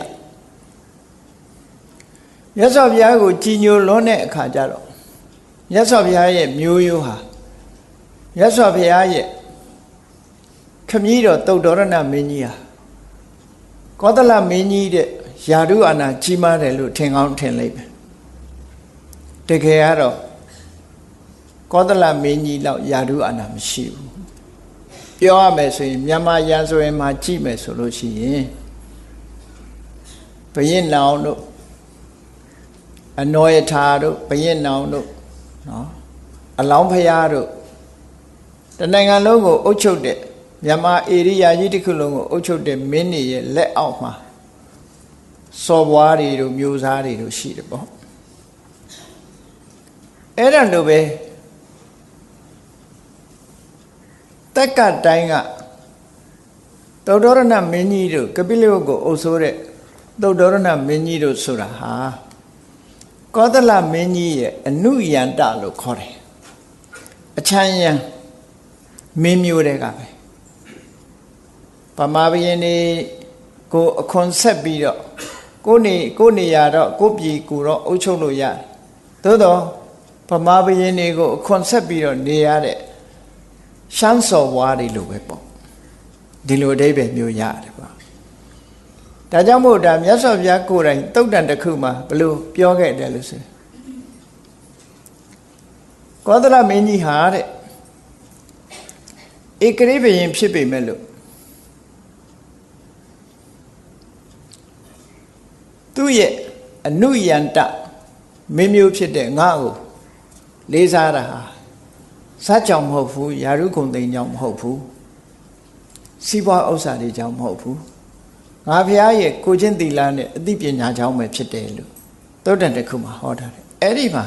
မြတ်စွာဘုရားကိုကြည်ညိုလွန်းတဲ့အခါကျတော့မြတ်စွာဘုရားရဲ့မျိုးရိုးဟာမြတ်စွာဘုရားရဲ့ခမည်းတော်သုတ်တော်ရဏမင်းကြီးဟာကောသလမင်းကြီးတဲ့ယာရုအာဏာကြီးမားတယ်လို့ထင်ကောင်းထင်လိမ့်မယ်တကယ်ကတော့ကောသလမင်းကြီးလောက်ယာရုအာဏာမရှိဘူးပြောရမယ်ဆိုရင်မြန်မာရန်ဆိုရင်မှာကြည့်မယ်ဆိုလို့ရှိရင်ဘရင်နောင်တို့အနောယထာတို့ဘရင်နောင်တို့နော်အလောင်းဖျားတို့တနိုင်ငံလုံးကိုအုပ်ချုပ်တဲ့မြန်မာဧရိယာကြီးတစ်ခုလုံးကိုအုပ်ချုပ်တဲ့မင်းတွေရဲ့လက်အောက်မှာစော်ဘွားတွေတို့မျိုးစားတွေတို့ရှိတယ်ပေါ့အဲ့ဒါလိုပဲတက်ကတိုင်းကသုတ္တရဏမင်းကြီးတို့ကပိလဝတ်ကိုအုပ်စိုးတဲ့သုတ္တရဏမင်းကြီးတို့ဆိုတာဟာကောသလမင်းကြီးရဲ့အနုယန္တလို့ခေါ်တယ်အချမ်းယံမင်းမျိုးတွေကပဲဗမာဘုရင်တွေကိုအခွန်ဆက်ပြီးတော့ကိုနေရတော့ကိုပြည်ကိုတော့အုပ်ချုပ်လို့ရတယ်သို့တော့ဗမာဘုရင်တွေကိုအခွန်ဆက်ပြီးတော့နေရတဲ့ရှမ်းစော်ဘွားတွေလိုပဲပေါ့ဒီလိုအဓိပ္ပာယ်မျိုးရတယ်ပေါ့ဒါကြောင့်မို့ဒါမြတ်စွာဘုရားကိုယ်တိုင်သုတ်တန်တစ်ခုမှာဘလို့ပြောခဲ့တယ်လို့ဆိုကောသလမင်းကြီးဟာတဲ့ဧကရိဘယင်ဖြစ်ပေမဲ့လို့သူ့ရဲ့အနုယန္တမင်းမျိုးဖြစ်တဲ့ငါ့ကိုလေးစားတာဟာစားကြောင်မဟုတ်ဘူးယာရုဂုံသိမ်းကြောင်မဟုတ်ဘူးစီးပွားဥစ္စာတွေကြောင့်မဟုတ်ဘူးငါဖះရဲ့ကိုချင်းသီလနဲ့အသိပညာကြောင့်ပဲဖြစ်တယ်လို့သုတ္တန်တစ်ခုမှာဟောထားတယ်အဲ့ဒီမှာ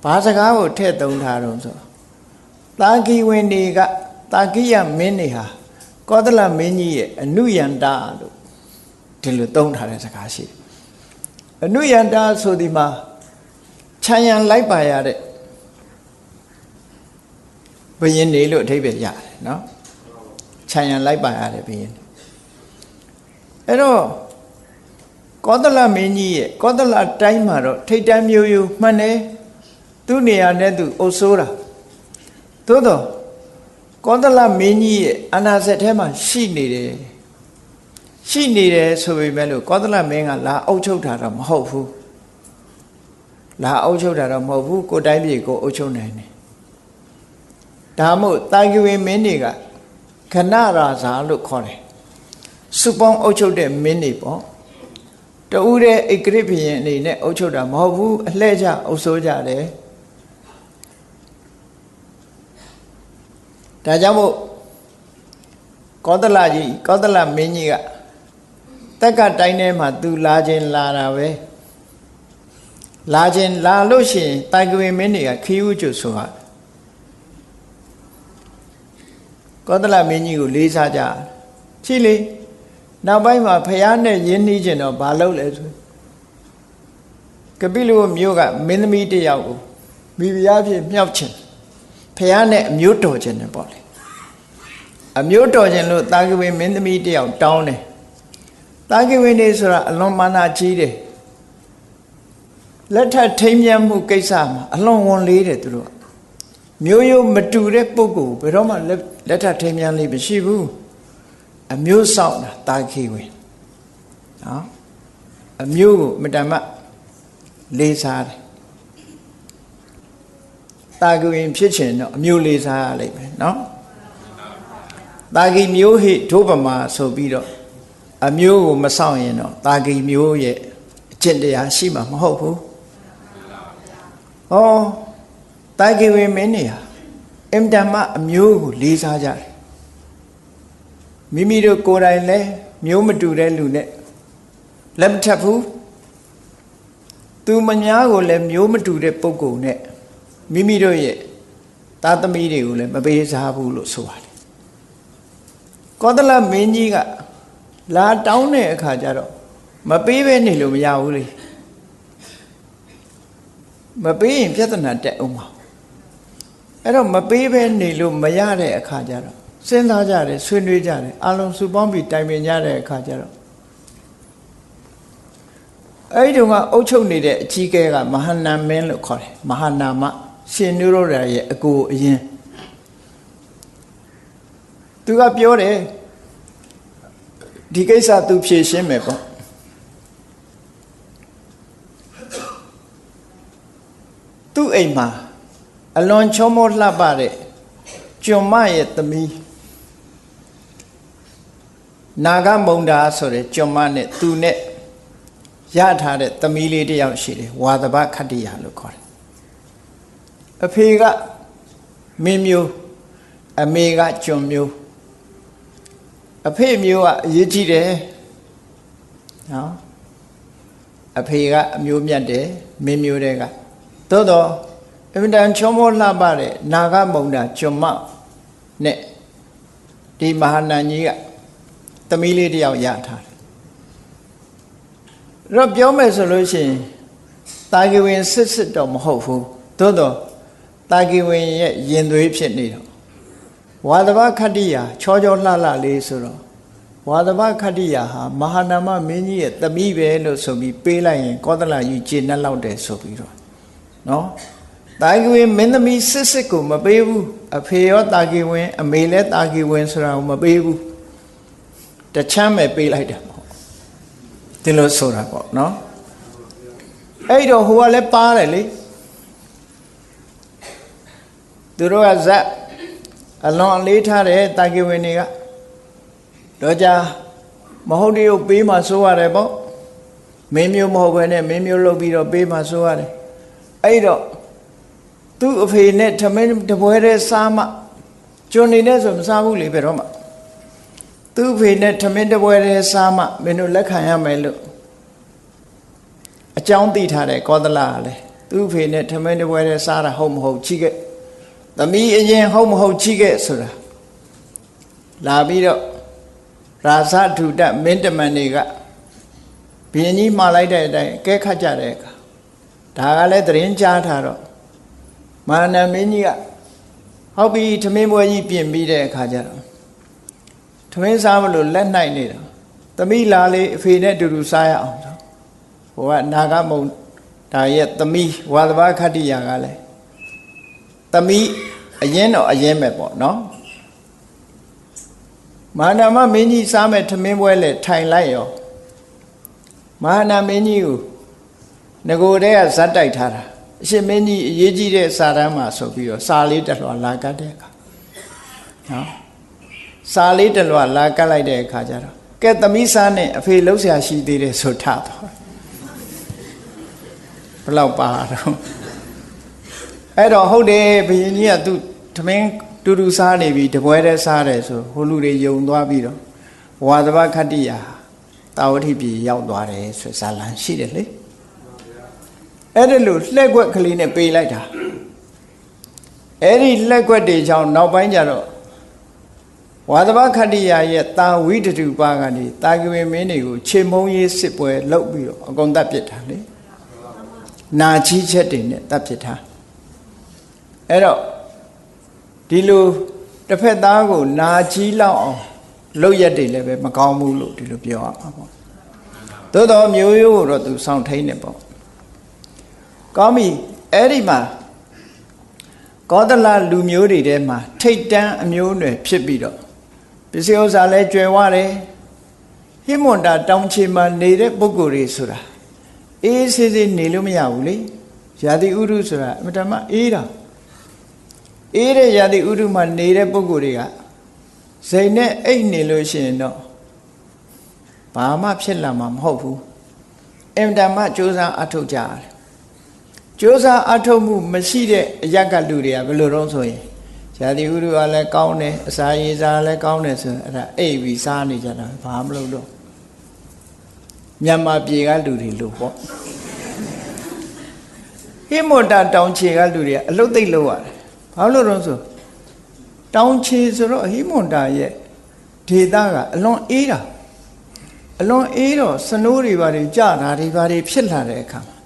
ဘာစကားကိုထည့်သုံးထားတော့ဆိုတာဂီဝင်တွေကတာဂိယမင်းတွေဟာကောသလမင်းကြီးရဲ့အနုယန္တလို့ဒီလိုသုံးထားတဲ့စကားရှိတယ်အနုယန္တဆိုဒီမှာခြံရံလိုက်ပါရတဲ့ဘယင်းနေလို့အဓိပ္ပာယ်ရတယ်နော် ခြံရံလိုက်ပါရတယ်ဘုရင်အဲ့တော့ကောသလမင်းကြီးရဲ့ကောသလတိုင်းမှာတော့ထိတ်တန်းမျိုးရိုးမှန်တယ်သူ့နေရာနဲ့သူအုပ်စိုးတာသို့တော့ကောသလမင်းကြီးရဲ့အာဏာစက်ထဲမှာရှိနေတယ်ဆိုပေမဲ့လို့ကောသလမင်းကလာအုပ်ချုပ်တာတော့မဟုတ်ဘူးလာအုပ်ချုပ်တာတော့မဟုတ်ဘူးကိုတိုင်းပြည်ကိုအုပ်ချုပ်နိုင်တယ်ဒါမို့တာဂိဝေမင်းတွေကခဏရာဇာလို့ခေါ်တယ်စုပေါင်းအုပ်ချုပ်တဲ့မင်းတွေပေါ့တူတဲ့ဧကရာဇ်ဘုရင်အနေနဲ့အုပ်ချုပ်တာမဟုတ်ဘူးအလှည့်ကျအုပ်စိုးကြတယ်ဒါကြောင့်မို့ကောသလမင်းကြီးကတက်ကတိုင်းထဲမှာသူလာခြင်းလာတာပဲလာလို့ရှိရင်တာဂိဝေမင်းတွေကခီးဥကျွဆိုတာကောသလမင်းကြီးကိုလေးစားကြချိလေနောက်ပိုင်းမှာဖျားနဲ့ရင်းနှီးကျင်တော့ဘာလုပ်လဲဆိုကပိလုမျိုးကမင်းသမီးတယောက်ကိုမိဖုရားဖြစ်မြောက်ခြင်းဖျားနဲ့အမျိုးတော်ခြင်းနဲ့ပေါ့လေအမျိုးတော်ခြင်းလို့တာဂိဝေမင်းသမီးတယောက်တောင်းတယ်တာဂိဝေနေဆိုတာအလွန်မာနကြီးတယ်လက်ထပ်ထိမ်းမြတ်မှုကိစ္စမှာအလွန်ဝန်လေးတယ်သူတို့မျိုးရိုးမတူတဲ့ပုဂ္ဂိုလ်ဘယ်တော့မှလက်ထပ်ထိမ်းမြတ်လေးမရှိဘူးအမျိုးဆောင်တာတာဂိဝေနော်အမျိုးကိုမတမလေးစားတယ်တာဂိဝေဖြစ်ချင်တော့အမျိုးလေးစားရလိမ့်မယ်နော်တာဂိမျိုးဟိဒုပမာဆိုပြီးတော့အမျိုးကိုမဆောင်ရင်တော့တာဂိမျိုးရဲ့အကျင့်တရားရှိမှာမဟုတ်ဘူးဟောတာဂိဝေမင်းနေဟာအင်တမအမျိုးကိုလေးစားကြတယ်မိမိတို့ကိုယ်တိုင်လည်းမျိုးမတူတဲ့လူနဲ့လက်မထပ်ဘူးသူမများကိုလည်းမျိုးမတူတဲ့ပုဂ္ဂိုလ်နဲ့မိမိတို့ရဲ့သားသမီးတွေကိုလည်းမပေးစားဘူးလို့ဆိုပါတယ်ကောသလမင်းကြီးကလာတောင်းတဲ့အခါကျတော့မပေးဘဲနေလို့မရဘူးလေမပေးရင်ပြဿနာတက်အောင်ပါအဲ့တော့မပေးဘဲနေလို့မရတဲ့အခါကျတော့စဉ်းစားကြတယ်ဆွေးနွေးကြတယ်အလုံးစုပေါင်းပြီးတိုင်ပင်ကြတဲ့အခါကျတော့အဲ့ဒီတုန်းကအုပ်ချုပ်နေတဲ့အကြီးအကဲကမဟာနာမင်းလို့ခေါ်တယ်မဟာနာမရှင်နုရောဓရဲ့အကိုအရင်သူကပြောတယ်ဒီကိစ္စသူဖြေရှင်းမယ်ပေါ့သူ့အိမ်မှာအလွန်ချောမောလှပတဲ့ကျွန်မရဲ့သမီးနာဂမုံဒါဆိုတဲ့ကျွန်မနဲ့သူနဲ့ရထားတဲ့သမီးလေးတယောက်ရှိတယ်ဝါသဘခတ္တိယလို့ခေါ်တယ်အဖေကမင်းမျိုးအမေကကျွန်မျိုးအဖေမျိုးကအရေးကြီးတယ်နော်အဖေကအမျိုးမြတ်တယ်မင်းမျိုးတွေကသို့တော့အမြဲတမ်းချောမောလှပတဲ့နာဂမုံဒါကျွန်မနဲ့ဒီမဟာနန်ကြီးကသမီးလေးတယောက်ရထားတယ်တော့ပြောမယ်ဆိုလို့ရှိရင်တာဂိဝင်စစ်တော့မဟုတ်ဘူးသို့တော့တာဂိဝင်ရဲ့ရင်သွေးဖြစ်နေတော့ဝါသဘခတ္တိယချောလှလေးဆိုတော့ဝါသဘခတ္တိယဟာမဟာနာမမင်းကြီးရဲ့သမီးပဲလို့ဆိုပြီးပေးလိုက်ရင်ကောသလကြီးကျေနပ်လောက်တယ်ဆိုပြီးတော့နော်တာဂိဝင်မင်းသမီးစစ်ကိုမပေးဘူးအဖေရောတာဂိဝင်အမေလည်းတာဂိဝင်ဆိုတာကိုမပေးဘူးတချမ်းပဲပေးလိုက်တယ်ပေါ့ဒီလိုဆိုတာပေါ့နော်အဲ့တော့ဟိုကလည်းပါတယ်လေသူတို့ကဇက်အလွန်အလေးထားတဲ့တာဂိဝင်တွေကတော့ကြာမဟုတ်တရုပ်ပေးမှဆိုရတယ်ပေါ့မင်းမျိုးမဟုတ်ဘဲနဲ့မင်းမျိုးလုပ်ပြီးတော့ပေးမှဆိုရတယ်အဲ့တော့သူ့အဖေနဲ့ထမင်းတပွဲတည်းစားမှကျွန်နေနဲ့ဆိုမစားဘူးလေဘယ်တော့မှသူ့အဖေနဲ့ထမင်းတပွဲတည်းစားမှမင်းတို့လက်ခံရမယ်လို့အကြောင်းသိထားတယ်ကောသလကလည်းသူ့အဖေနဲ့ထမင်းတပွဲတည်းစားတာဟုတ်မဟုတ်ချိခဲ့သမီးအရင်ဟုတ်မဟုတ်ချိခဲ့ဆိုတာလာပြီးတော့ရာဇဒုတမင်းတမန်တွေကဘုရင်ကြီးမှားလိုက်တဲ့အတိုင်းကဲခတ်ကြတဲ့အခါဒါကလည်းသတင်းကြားထားတော့မဟာနာမင်းကြီးကဟုတ်ပြီထမင်းပွဲကြီးပြင်ပြီးတဲ့အခါကျတော့ ထမင်းစားမလို့လက်နိုင်နေတာသမီးလာလေအဖေနဲ့တူတူစားရအောင်ဟိုကနာဂမုံဒါရဲ့သမီးဝါသဘာခတ္တိယာကလည်းသမီးအရင်တော့အရင်ပဲပေါ့နော်မဟာနာမမင်းကြီးစားမဲ့ထမင်းပွဲလေထိုင်လိုက်ရောမဟာနာမင်းကြီးကိုငကိုတည်းကဇက်တိုက်ထားတာအရှင်မင်းကြီးအရေးကြီးတဲ့စာတမ်းမှာဆိုပြီးတော့စာလေးတစ်လွှာလာကတ်တဲ့အခါနော်စာလေးတစ်လွှာလာကတ်လိုက်တဲ့အခါကျတော့ကဲသမီးစားနဲ့အဖေလှုပ်ရှားရှိသေးတယ်ဆိုထားတော့ဘယ်လောက်ပါတော့အဲ့တော့ဟုတ်တယ်ဘုရင်ကြီးကသူထမင်းတူတူစားနေပြီတပွဲတည်းစားတယ်ဆိုဟိုလူတွေယုံသွားပြီးတော့ဝါသဘခတ္တိယာတာဝတိပြည်ရောက်သွားတယ်ဆိုဇာလံရှိတယ်လေအဲ့ဒါလို့လှည့်ကွက်ကလေးနဲ့ပေးလိုက်တာအဲ့ဒီလှည့်ကွက်တွေကြောင့်နောက်ပိုင်းကျတော့ဝါသဘခတ္တိယာရဲ့တာဝိတတုပါကနေတာကဝေမင်းတွေကိုခြေမုံရေးစစ်ပွဲလုပ်ပြီးတော့အကုန်တတ်ပစ်တာလေနာကြီးချက်တွေနဲ့တတ်ပစ်တာအဲ့တော့ဒီလိုတစ်ဖက်သားကိုနာကြီးလောက်အောင်လုပ်ရက်တွေလည်းပဲမကောင်းဘူးလို့ဒီလိုပြောရမှာပေါ့သို့တော်မျိုးရိုးကိုတော့သူစောင့်ထိန်နေပေါ့ကောင်းပြီအဲ့ဒီမှာကောသလလူမျိုးတွေထဲမှာထိတ်တန်းအမျိုးအနွယ်ဖြစ်ပြီးတော့ပစ္စည်းဥစ္စာလည်းကျွယ်ဝတယ်ဟိမွန်တာတောင်ချေမှာနေတဲ့ပုဂ္ဂိုလ်တွေဆိုတာအေးဆေးဆေးနေလို့မရဘူးလေရာသီဥတုဆိုတာအမတမအေးတာအေးတဲ့ရာသီဥတုမှာနေတဲ့ပုဂ္ဂိုလ်တွေကဇိမ်နဲ့အိတ်နေလို့ရှိရင်တော့ဘာမှဖြစ်လာမှာမဟုတ်ဘူးအင်တမကြိုးစားအထုတ်ကြရတယ်ကြိုးစားအထုတ်မှုမရှိတဲ့အရက်ကလူတွေကဘယ်လိုတော့ဆိုရင်ရာသီဥတုကလည်းကောင်းတယ်အစာရေစာလည်းကောင်းတယ်ဆိုအဲ့ဒါအိပ်ပြီးစားနေကြတာဘာမလုပ်တော့မြန်မာပြည်ကလူတွေလို့ပေါ့ဟိမွန်တာတောင်ချေကလူတွေကအလုတ်သိပ်လို့ရတယ်ဘာလို့တော့ဆိုတောင်ချေဆိုတော့ဟိမွန်တာရဲ့ဒေသကအလွန်အေးတာအလွန်အေးတော့စနိုးတွေဘာတွေကြတာတွေဘာတွေဖြစ်လာတဲ့အခါမှာ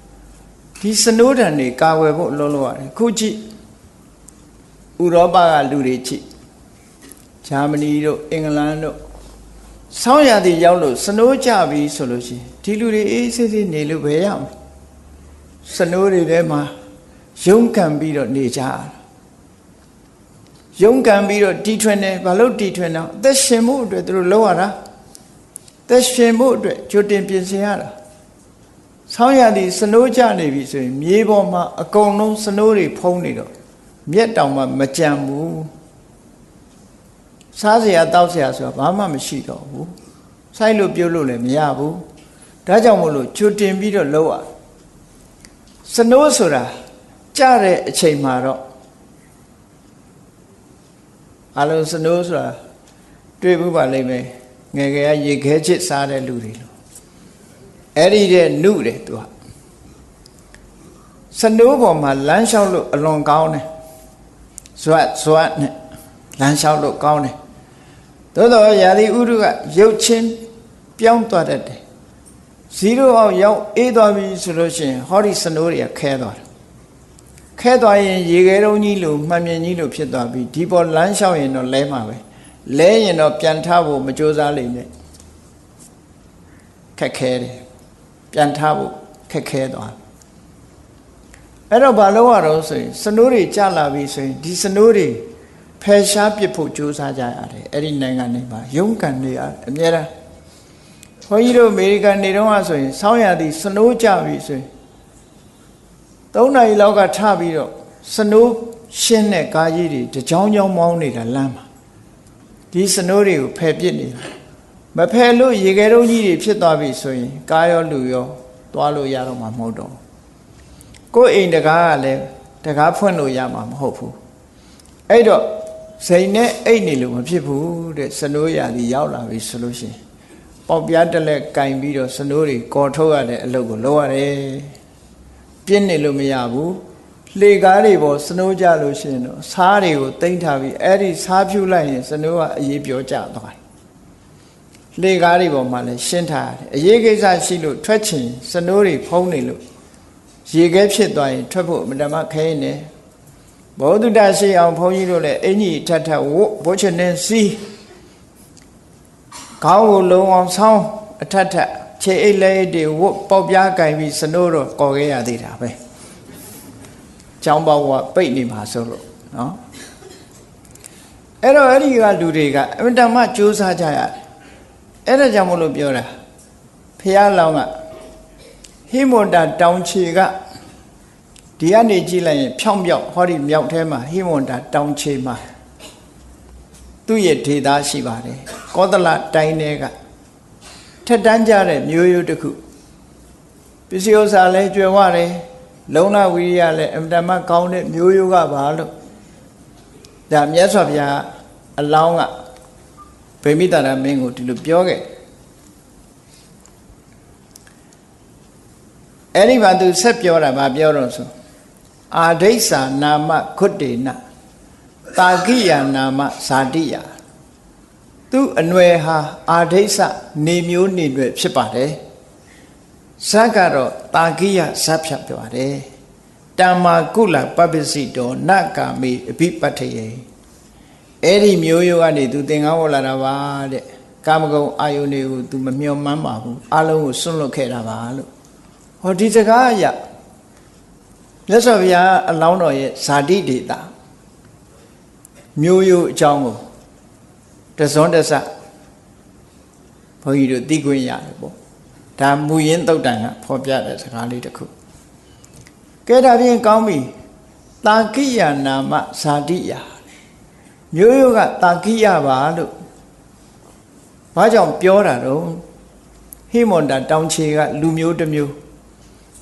ဒီစနိုးတံတွေကာဝယ်ဖို့လုံးလို့ရတယ်ခုကြည့်ဥရောပကလူတွေကြည့်ဂျာမနီတို့အင်္ဂလန်တို့ဆောင်းရာသီရောက်လို့စနိုးကြပြီဆိုလို့ရှိရင်ဒီလူတွေအေးဆေးဆေးနေလို့ဘယ်ရမလဲစနိုးတွေထဲမှာရုန်းကန်ပြီးတော့နေကြရရုန်းကန်ပြီးတော့တီထွင်တယ်ဘာလို့တီထွင်တော့အသက်ရှင်မှုအတွက်သူတို့လုပ်ရတာသက်ရှင်မှုအတွက်ကြိုတင်ပြင်ဆင်ရတာဆောင်းရာသီစနိုးကြနေပြီဆိုရင်မြေပေါ်မှာအကုန်လုံးစနိုးတွေဖုံးနေတော့မြက်တောင်မှမကြံဘူးစားစရာတောက်စရာဆိုတာဘာမှမရှိတော့ဘူးစိုက်လို့ပြုတ်လို့လည်းမရဘူးဒါကြောင့်မို့လို့ကြိုတင်ပြီးတော့လုပ်ရစနိုးဆိုတာကြတဲ့အချိန်မှာတော့အလုံးစနိုးဆိုတာတွေ့ဘူးပါလိမ့်မယ်ငယ်ငယ်ရေခဲချစ်စားတဲ့လူတွေလို့အဲ့ဒီတဲ့နှုတယ်သူကစနိုးပေါ်မှာလမ်းလျှောက်လို့အလွန်ကောင်းတယ်ဇွတ်နဲ့လမ်းလျှောက်လို့ကောင်းတယ်သို့တော့ရာသီဥတုကရုပ်ချင်းပြောင်းသွားတတ်တယ်0အောက်ရောက်အေးသွားပြီဆိုလို့ရှိရင်ဟောဒီစနိုးတွေကခဲသွားတယ်ခဲသွားရင်ရေခဲတုံးကြီးလိုမှန်မြင်ကြီးလိုဖြစ်သွားပြီဒီပေါ်လမ်းလျှောက်ရင်တော့လဲမှာပဲလဲရင်တော့ပြန်ထဖို့မကြိုးစားလိမ့်နဲ့ခက်ခဲတယ်ပြန်ထဖို့ခက်ခဲသွားအဲ့တော့ဘာလို့ရတော့ဆိုရင်စနိုးတွေကြလာပြီဆိုရင်ဒီစနိုးတွေဖယ်ရှားပစ်ဖို့ကြိုးစားကြရတယ်အဲ့ဒီနိုင်ငံတွေမှာရုန်းကန်နေရအများအားဘုန်းကြီးတို့အမေရိကန်နေတော့ဆိုရင်ဆောင်းရာသီစနိုးကြပြီဆိုရင်3 နာရီလောက်ကထပြီးတော့စနိုးရှင်းတဲ့ကားကြီးတွေတကြောင်ကြောင်မောင်းနေတာလမ်းမှာဒီစနိုးတွေကိုဖယ်ပစ်နေတာမဖယ်လို့ရေခဲတုံးကြီးတွေဖြစ်သွားပြီဆိုရင်ကားရောလူရောသွားလို့ရတော့မှာမဟုတ်တော့ကိုယ်အိမ်တကားကလည်းတကားဖွင့်လို့ရမှာမဟုတ်ဘူးအဲ့တော့စိန်နဲ့အိတ်နေလို့မဖြစ်ဘူးတဲ့စနိုးရာသီရောက်လာပြီဆိုလို့ရှိရင်ပေါက်ပြားတက်လက်ကင်ပြီးတော့စနိုးတွေကော်ထုတ်ရတဲ့အလုပ်ကိုလုပ်ရတယ်ပြင်းနေလို့မရဘူးလှေကားတွေပေါ်စနိုးကြလို့ရှိရင်တော့စားတွေကိုတိမ့်ထားပြီးအဲ့ဒီစားဖြူလိုက်ရင်စနိုးကအရေးပြောကြသွားတယ်လှေကားတွေပေါ်မှာလည်းရှင်းထားရတယ်အရေးကိစ္စရှိလို့ထွက်ချင်စနိုးတွေဖုံးနေလို့ရေခဲဖြစ်သွားရင်ထွက်ဖို့အမှန်တမ်းခဲနေဘောဓုတရှိအောင်ဘုန်းကြီးတို့လည်းအင်ကြီးထပ်ထပ်ဝတ်ဘိုးချင်နေစီ ခေါင်းကိုလုံအောင်ဆောင်းအထက်ထက်ခြေအိတ်လေးတွေဝတ်ပေါက်ပြားကင်ပြီးစနိုးတော့ကော်ခဲ့ရသေးတာပဲကျောင်းပေါက်ကပိတ်နေမှာဆိုလို့နော်အဲ့တော့အဲ့ဒီကလူတွေကအမြဲတမ်းကြိုးစားကြရတယ်အဲ့ဒါကြောင့်မလို့ပြောတာဖះလောင်းကဟိမွန်တာတောင်ခြေကဒီကနေကြည့်လိုက်ရင်ဖြောင်းပြောက်ဟောဒီမြောက်ထဲမှာဟိမွန်တာတောင်ခြေမှာသူ့ရဲ့ဒေသရှိပါတယ်ကောသလတိုင်းတွေကထက်တန်းကြတဲ့မျိုးရိုးတစ်ခုပစ္စည်းဥစ္စာလည်းကျွယ်ဝတယ်လုံလဝိရိယလည်းအမြဲတမ်းကောင်းတဲ့မျိုးရိုးကပါလို့ဒါမြတ်စွာဘုရားအလောင်းကဗိမိတာရမင်းကိုဒီလိုပြောခဲ့အဲ့ဒီမှာသူဆက်ပြောတာဗာပြောတော့ဆိုအာဒိဋ္ဌာနာမခွတ်တေနတာကိယနာမဇာတိယသူအနွယ်ဟာအာဒိဋ္ဌနေမျိုးနေတွေဖြစ်ပါတယ်ဇတ်ကတော့တာကိယဇတ်ဖြတ်ပြောပါတယ်တမ္မာကုလပပ္ပစိတောနကာမေအဘိပတ္ထယေအဲ့ဒီမျိုးရိုးကနေသူသင်္ကန်းဝတ်လာတာပါတဲ့ကာမဂုဏ်အာယုန်တွေကိုသူမမျှော်မှန်းပါဘူးအလုံးကိုစွန့်လွတ်ခဲ့တာပါလို့ဟောဒီစကားအရမြတ်စွာဘုရားအလောင်းတော်ရဲ့ဇာတိဒေတာမျိုးရိုးအကြောင်းကိုတစွန်းတစဘုန်းကြီးတို့သိခွင့်ရတယ်ပေါ့ဒါမူရင်းသုတ်တန်ကဖော်ပြတဲ့စကားလေးတစ်ခုကဲဒါဖြင့်ကောင်းပြီတာကိယနာမဇာတိယမျိုးရိုးကတာကိယပါလို့ဘာကြောင့်ပြောတာတော့ဟိမွန်တာတောင်ခြေကလူမျိုးတစ်မျိုး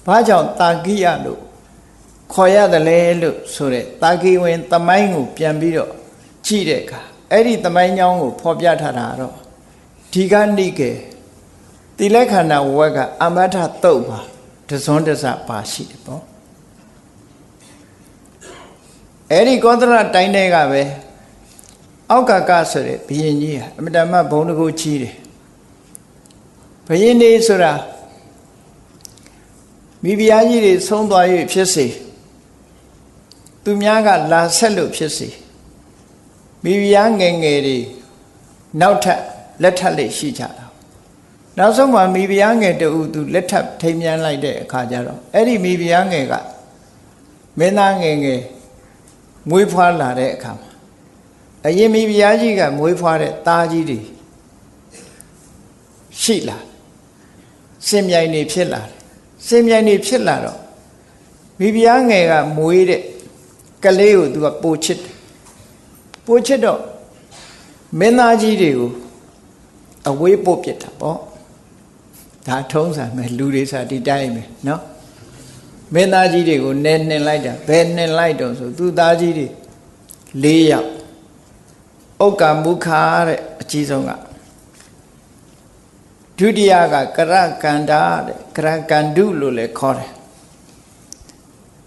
ဘာကြောင့်တာကိယလို့ခေါ်ရတယ်လဲလို့ဆိုတဲ့တာကိဝင်သမိုင်းကိုပြန်ပြီးတော့ကြည့်တဲ့အခါအဲ့ဒီသမိုင်းကြောင်းကိုဖော်ပြထားတာတော့ဒီကနိကေတိလက္ခဏာဝက်ကအမထတုတ်ပါတစွန်းတစပါရှိတယ်ပေါ့အဲ့ဒီကောသလတိုင်းတွေကပဲအောက်ကကဆိုတဲ့ဘုရင်ကြီးဟာအမတမဘုံတကူကြီးတယ်ဘုရင်နေဆိုတာမိဖုရားကြီးတွေဆုံးသွား၍ဖြစ်စေသူများကလာဆက်လို့ဖြစ်စေမိဖုရားငယ်ငယ်တွေနောက်ထပ်လက်ထပ်လေးရှိကြတာနောက်ဆုံးမှာမိဖုရားငယ်တူသူလက်ထပ်ထိမ်းမြန်းလိုက်တဲ့အခါကျတော့အဲ့ဒီမိဖုရားငယ်ကမင်းသားငယ်ငယ်မွေးဖွားလာတဲ့အခါမှာအရင်မိဖုရားကြီးကမွေးဖွားတဲ့သားကြီးတွေရှိလာစင်မြိုင်နေဖြစ်လာတယ်စင်မြိုင်နေဖြစ်လာတော့မိဖုရားငယ်ကမွေးတဲ့ကလေးကိုသူကပိုချစ်တယ်ပိုချစ်တော့မင်းသားကြီးတွေကိုအဝေးပို့ပစ်တာပေါ့ဒါထုံးစံပဲလူတွေစားဒီတိုင်းပဲเนาะမင်းသားကြီးတွေကိုနဲနှင်လိုက်တာဘယ်နှင်လိုက်တော့ဆိုသူသားကြီးတွေ၄ယောက်ဥက္ကမုခာတဲ့အကြီးဆုံးကဒုတိယကကရကန္တာတဲ့ကရကန္တုလို့လည်းခေါ်တယ်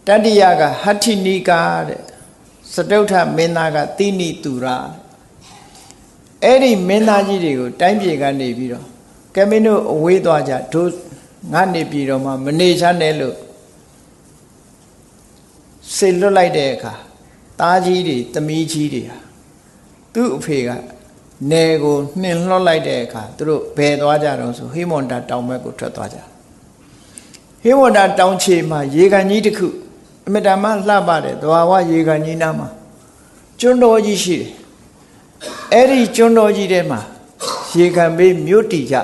တတိယကဟဋ္ဌိနိကာတဲ့စတုထမင်းသားကတိနိတူရာအဲ့ဒီမင်းသားကြီးတွေကိုတိုင်းပြည်ကနေပြီးတော့ကမင်းတို့အဝေးသွားကြတို့ငါနေပြည်တော်မှာမနေချမ်းနဲ့လို့ဆေလွတ်လိုက်တဲ့အခါသားကြီးတွေသမီးကြီးတွေဟာသူ့အဖေကနယ်ကိုနှင်လွှတ်လိုက်တဲ့အခါသူတို့ဘယ်သွားကြတော့ဆိုဟိမွန်တာတောင်ဘက်ကိုထွက်သွားကြဟိမွန်တာတောင်ခြေမှာရေကန်ကြီးတစ်ခုအမြဲတမ်းလှပတဲ့သဘာဝရေကန်ကြီးနားမှာကျွန်းတော်ကြီးရှိတယ်အဲ့ဒီကျွန်းတော်ကြီးထဲမှာရေကန်ဘေးမြို့တည်ကြ